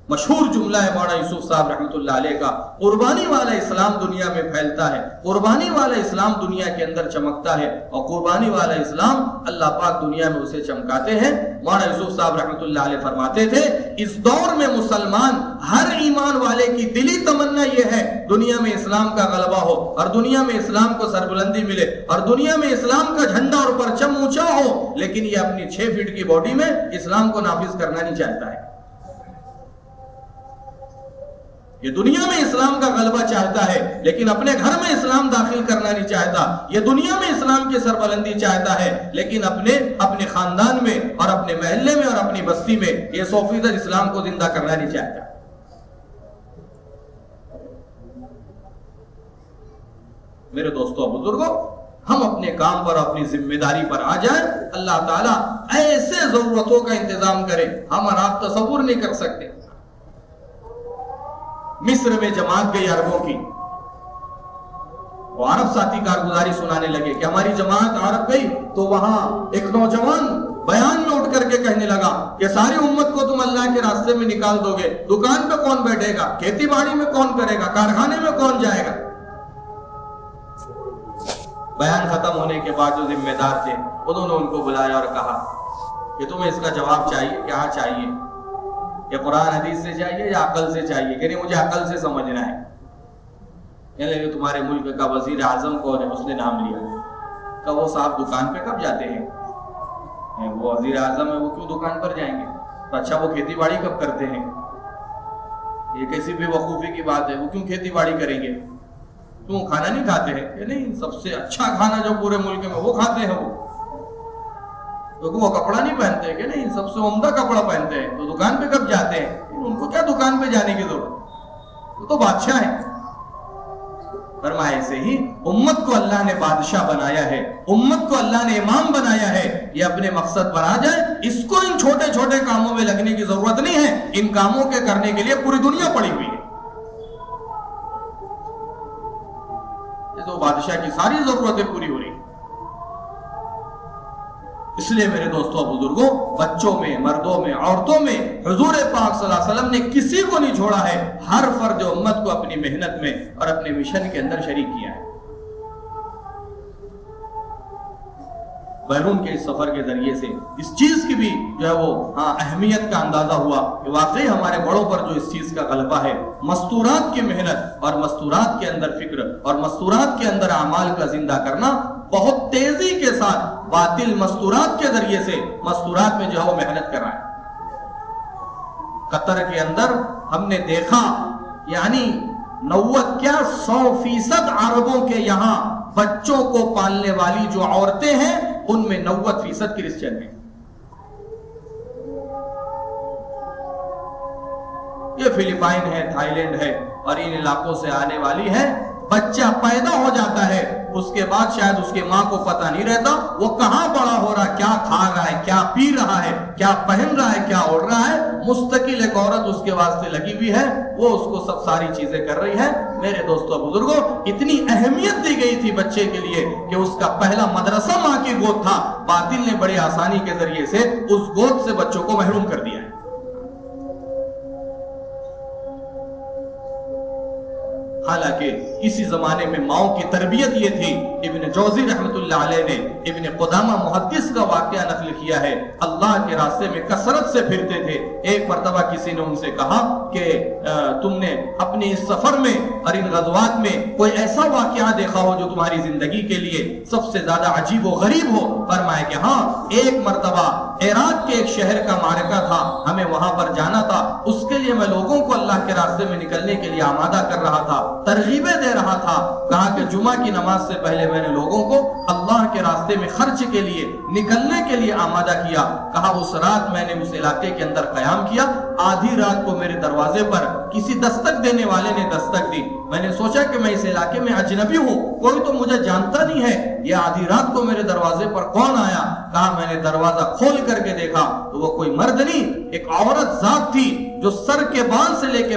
مشہور جملہ ہے مولانا یوسف صاحب رحمۃ اللہ علیہ کا، قربانی والا اسلام دنیا میں پھیلتا ہے، قربانی والا اسلام دنیا کے اندر چمکتا ہے، اور قربانی والا اسلام اللہ پاک دنیا میں اسے چمکاتے ہیں۔ مولانا یوسف صاحب رحمۃ اللہ علیہ فرماتے تھے، اس دور میں مسلمان ہر ایمان والے کی دلی تمنا یہ ہے دنیا میں اسلام کا غلبہ ہو، اور دنیا میں اسلام کو سربلندی ملے، اور دنیا میں اسلام کا جھنڈا اور پرچم اونچا ہو، لیکن یہ اپنی 6 فٹ کی باڈی میں اسلام کو نافذ کرنا نہیں چاہتا ہے۔ یہ دنیا میں اسلام کا غلبہ چاہتا ہے، لیکن اپنے گھر میں اسلام داخل کرنا نہیں چاہتا۔ یہ دنیا میں اسلام کی سربلندی چاہتا ہے، لیکن اپنے خاندان میں اور اپنے محلے میں اور اپنی بستی میں یہ 100% اسلام کو زندہ کرنا نہیں چاہتا۔ میرے دوستوں، بزرگوں، ہم اپنے کام پر اپنی ذمہ داری پر آ جائیں، اللہ تعالیٰ ایسے ضرورتوں کا انتظام کرے ہم اور آپ تصور نہیں کر سکتے۔ مصر میں جماعت گئی عربوں کی، وہ عرب ساتھی کارگزاری سنانے لگے کہ ہماری جماعت عرب گئی تو وہاں ایک نوجوان بیان میں اٹھ کر کے کہنے لگا کہ ساری امت کو تم اللہ کے راستے میں نکال دو گے، دکان پہ کون بیٹھے گا، کھیتی باڑی میں کون کرے گا، کارخانے میں کون جائے گا۔ بیان ختم ہونے کے بعد جو ذمہ دار تھے انہوں نے ان کو بلایا اور کہا کہ تمہیں اس کا جواب چاہیے، کیا چاہیے، یہ قرآن حدیث سے چاہیے یا عقل سے چاہیے؟ کہ نہیں، مجھے عقل سے سمجھنا ہے۔ یعنی تمہارے ملک کا وزیر اعظم کون ہے؟ اس نے نام لیا۔ کہ وہ صاحب دکان پہ کب جاتے ہیں؟ وہ وزیر اعظم ہے، وہ کیوں دکان پر جائیں گے؟ تو اچھا وہ کھیتی باڑی کب کرتے ہیں؟ یہ کیسی بے وقوفی کی بات ہے، وہ کیوں کھیتی باڑی کریں گے؟ کیوں کھانا نہیں کھاتے ہیں؟ کہ نہیں، سب سے اچھا کھانا جو پورے ملک میں وہ کھاتے ہیں۔ وہ کپڑا نہیں پہنتے کہ نہیں، سب سے عمدہ کپڑا پہنتے ہیں۔ تو دکان پہ کب جاتے ہیں؟ ان کو کیا دکان پہ جانے کی ضرورت، وہ تو بادشاہ ہیں۔ فرمایا ایسے ہی امت کو اللہ نے بادشاہ بنایا ہے، امت کو اللہ نے امام بنایا ہے، یہ اپنے مقصد پر آ جائے، اس کو ان چھوٹے چھوٹے کاموں میں لگنے کی ضرورت نہیں ہے، ان کاموں کے کرنے کے لیے پوری دنیا پڑی ہوئی ہے۔ تو بادشاہ کی ساری ضرورتیں پوری ہو رہی ہیں۔ اس لیے میرے دوستوں، بزرگوں، بچوں میں، مردوں میں، عورتوں میں حضور پاک صلی اللہ علیہ وسلم نے کسی کو نہیں چھوڑا ہے، ہر فرد امت کو اپنی محنت میں اور اپنے مشن کے اندر شریک کیا ہے۔ بیرون کے اس سفر کے ذریعے سے اس چیز کی بھی جو ہے وہ اہمیت کا اندازہ ہوا کہ واقعی ہمارے بڑوں پر جو اس چیز کا غلبہ ہے، مستورات کی محنت اور مستورات کے اندر فکر اور مستورات کے اندر اعمال کا زندہ کرنا، بہت تیزی کے ساتھ باطل مستورات کے ذریعے سے مستورات میں جو ہے وہ محنت کر رہا ہے۔ قطر کے اندر ہم نے دیکھا، یعنی 100% عربوں کے یہاں بچوں کو پالنے والی جو عورتیں ہیں ان میں 90% کرسچن ہیں۔ یہ فلپائن ہے، تھائی لینڈ ہے اور ان علاقوں سے آنے والی ہے۔ بچہ پیدا ہو جاتا ہے، اس کے بعد شاید اس کے ماں کو پتہ نہیں رہتا وہ کہاں بڑا ہو رہا ہے، کیا کھا رہا ہے، کیا پی رہا ہے، کیا پہن رہا ہے، کیا اوڑھ رہا ہے۔ مستقل ایک عورت اس کے واسطے لگی ہوئی ہے، وہ اس کو سب ساری چیزیں کر رہی ہے۔ میرے دوستو بزرگوں، اتنی اہمیت دی گئی تھی بچے کے لیے کہ اس کا پہلا مدرسہ ماں کی گود تھا۔ باطل نے بڑی آسانی کے ذریعے سے اس گود سے بچوں کو محروم کر دیا ہے۔ حالانکہ اسی زمانے میں ماؤں کی تربیت یہ تھی۔ ابن جوزی رحمت اللہ علیہ نے ابن قدامہ محدث کا واقعہ نقل کیا ہے، اللہ کے راستے میں کثرت سے پھرتے تھے۔ ایک مرتبہ کسی نے ان سے کہا کہ تم نے اپنے اس سفر میں اور ان غزوات میں کوئی ایسا واقعہ دیکھا ہو جو تمہاری زندگی کے لیے سب سے زیادہ عجیب و غریب ہو؟ فرمایا کہ ہاں، ایک مرتبہ عراق کے ایک شہر کا معرکہ تھا، ہمیں وہاں پر جانا تھا، اس کے لیے میں لوگوں کو اللہ کے راستے میں نکلنے کے لیے آمادہ کر رہا تھا، ترغیبیں دے رہا تھا۔ کہا کہ جمعہ کی نماز سے پہلے میں نے لوگوں کو اللہ کے راستے میں خرچ کے لیے نکلنے کے لیے آمادہ کیا۔ کہا اس رات میں نے اس علاقے کے اندر قیام کیا، آدھی رات کو میرے دروازے پر کسی دستک دینے والے نے دستک دی۔ میں نے سوچا کہ میں اس علاقے میں اجنبی ہوں، کوئی تو مجھے جانتا نہیں ہے، یہ آدھی رات کو میرے دروازے پر کون آیا؟ کہا میں نے دروازہ کھول کر کے دیکھا تو وہ کوئی مرد نہیں، ایک عورت ذات تھی جو سر کے بال سے لے کے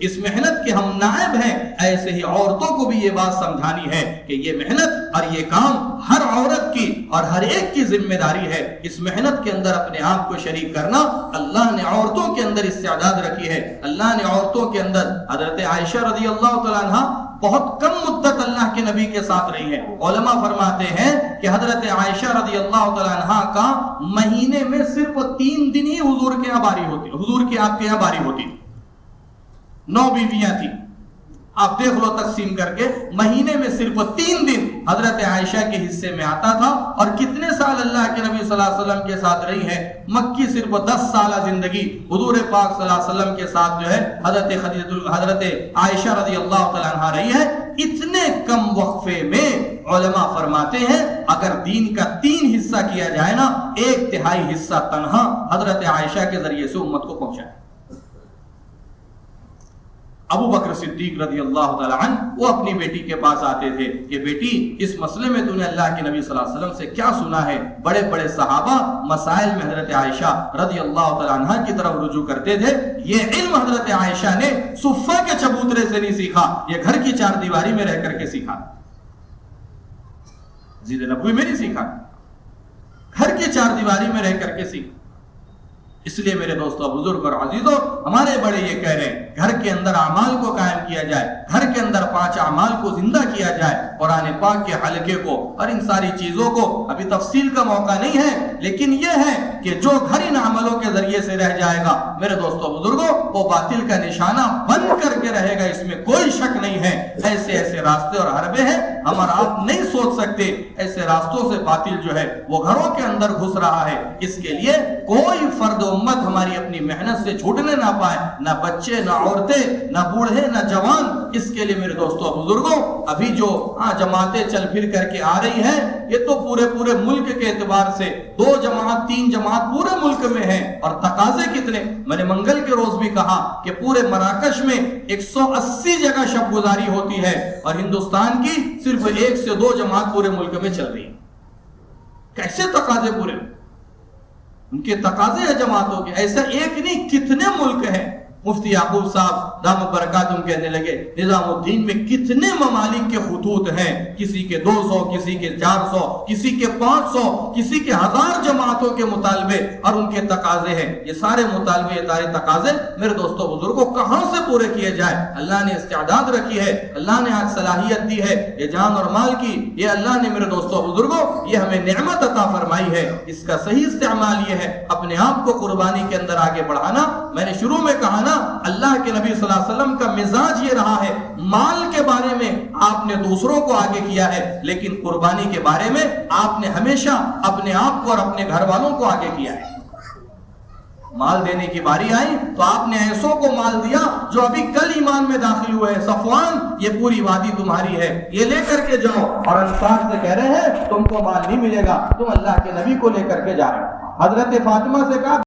اس محنت کے ہم نائب ہیں، ایسے ہی عورتوں کو بھی یہ بات سمجھانی ہے کہ یہ محنت اور یہ کام ہر عورت کی اور ہر ایک کی ذمہ داری ہے۔ اس محنت کے اندر اپنے آپ کو شریک کرنا، اللہ نے عورتوں کے اندر استعداد رکھی ہے۔ اللہ نے عورتوں کے اندر، حضرت عائشہ رضی اللہ تعالیٰ عنہ بہت کم مدت اللہ کے نبی کے ساتھ رہی ہے۔ علماء فرماتے ہیں کہ حضرت عائشہ رضی اللہ تعالیٰ عنہ کا مہینے میں صرف 3 دن ہی حضور کے یہاں باری ہوتی، حضور کی آپ کے یہاں باری ہوتی تھی۔ 9 بیویاں تھیں، آپ دیکھ لو تقسیم کر کے، مہینے میں صرف 3 دن حضرت عائشہ کے حصے میں آتا تھا۔ اور کتنے سال اللہ کے نبی صلی اللہ علیہ وسلم کے ساتھ رہی ہے؟ مکی صرف 10 سالہ زندگی حضور پاک صلی اللہ علیہ وسلم کے ساتھ جو ہے حضرت عائشہ رضی اللہ تعالیٰ عنہ رہی ہے۔ اتنے کم وقفے میں علماء فرماتے ہیں اگر دین کا 3 حصہ کیا جائے نا، 1/3 حصہ تنہا حضرت عائشہ کے ذریعے سے امت کو پہنچا ہے۔ ابو بکر صدیق رضی اللہ تعالیٰ عنہ وہ اپنی بیٹی کے پاس آتے تھے کہ بیٹی اس مسئلے میں تو نے اللہ کے نبی صلی اللہ علیہ وسلم سے کیا سنا ہے؟ بڑے بڑے صحابہ مسائل میں حضرت عائشہ رضی اللہ تعالیٰ عنہ کی طرف رجوع کرتے تھے۔ یہ علم حضرت عائشہ نے صفہ کے چبوترے سے نہیں سیکھا، یہ گھر کی 4 دیواری میں رہ کر کے سیکھا، مسجد نبوی میں نہیں سیکھا، گھر کی 4 دیواری میں رہ کر کے سیکھا۔ اس لیے میرے دوستوں، بزرگ اور عزیزوں، ہمارے بڑے یہ کہہ رہے ہیں گھر کے اندر اعمال کو قائم کیا جائے، گھر کے اندر 5 اعمال کو زندہ کیا جائے، قرآن پاک کے حلقے کو اور ان ساری چیزوں کو۔ ابھی تفصیل کا موقع نہیں ہے، لیکن یہ ہے کہ جو گھر ان عملوں کے ذریعے سے رہ جائے گا میرے دوستوں بزرگوں، وہ باطل کا نشانہ بن کر کے رہے گا، اس میں کوئی شک نہیں ہے۔ ایسے ایسے راستے اور حربے ہیں ہم اور آپ نہیں سوچ سکتے، ایسے راستوں سے باطل جو ہے وہ گھروں کے اندر گھس رہا ہے۔ اس کے لیے کوئی فرد امت ہماری اپنی محنت سے چھوٹنے نہ پائے، نہ بچے، نہ عورتیں، نہ بوڑھے، نہ جوان۔ اس کے لیے میرے دوستوں بزرگوں، ابھی جو جماعتیں چل پھر کر کے آ رہی ہیں، یہ تو پورے ملک کے اعتبار سے 2 جماعت 3 جماعت پورے ملک میں ہیں، اور تقاضے کتنے۔ میں نے منگل کے روز بھی کہا کہ پورے مراکش میں 180 جگہ شب گزاری ہوتی ہے، اور ہندوستان کی صرف 1 سے 2 جماعت پورے ملک میں چل رہی ہے۔ کیسے تقاضے پورے؟ ان کے تقاضے ہیں جماعتوں کے، ایسا ایک نہیں کتنے ملک ہیں۔ مفتی یعقوب صاحب دامت برکاتہم کہنے لگے نظام الدین میں کتنے ممالک کے خطوط ہیں، کسی کے 200، کسی کے 400، کسی کے 500، کسی کے 1000 جماعتوں کے مطالبے اور ان کے تقاضے ہیں۔ یہ سارے مطالبے، یہ سارے تقاضے میرے دوستوں بزرگوں کہاں سے پورے کیے جائے؟ اللہ نے استعداد رکھی ہے، اللہ نے آج صلاحیت دی ہے، یہ جان اور مال کی، یہ اللہ نے میرے دوستوں بزرگوں یہ ہمیں نعمت عطا فرمائی ہے۔ اس کا صحیح استعمال یہ ہے اپنے آپ کو قربانی کے اندر آگے بڑھانا۔ میں نے شروع میں کہا نا، اللہ کے نبی صلی اللہ علیہ وسلم کا مزاج یہ رہا ہے، مال کے بارے میں آپ نے دوسروں کو آگے کیا ہے، لیکن قربانی کے بارے میں آپ نے ہمیشہ اپنے آپ کو اور اپنے گھر والوں کو آگے کیا ہے۔ مال دینے کی باری آئی تو آپ نے ایسوں کو مال دیا جو ابھی کل ایمان میں داخل ہوئے ہیں۔ صفوان، یہ پوری وادی تمہاری ہے، یہ لے کر کے جاؤ۔ اور انصار سے کہہ رہے ہیں تم کو مال نہیں ملے گا، تم اللہ کے نبی کو لے کر کے جا رہے ہو۔ حضرت فاطمہ سے کہا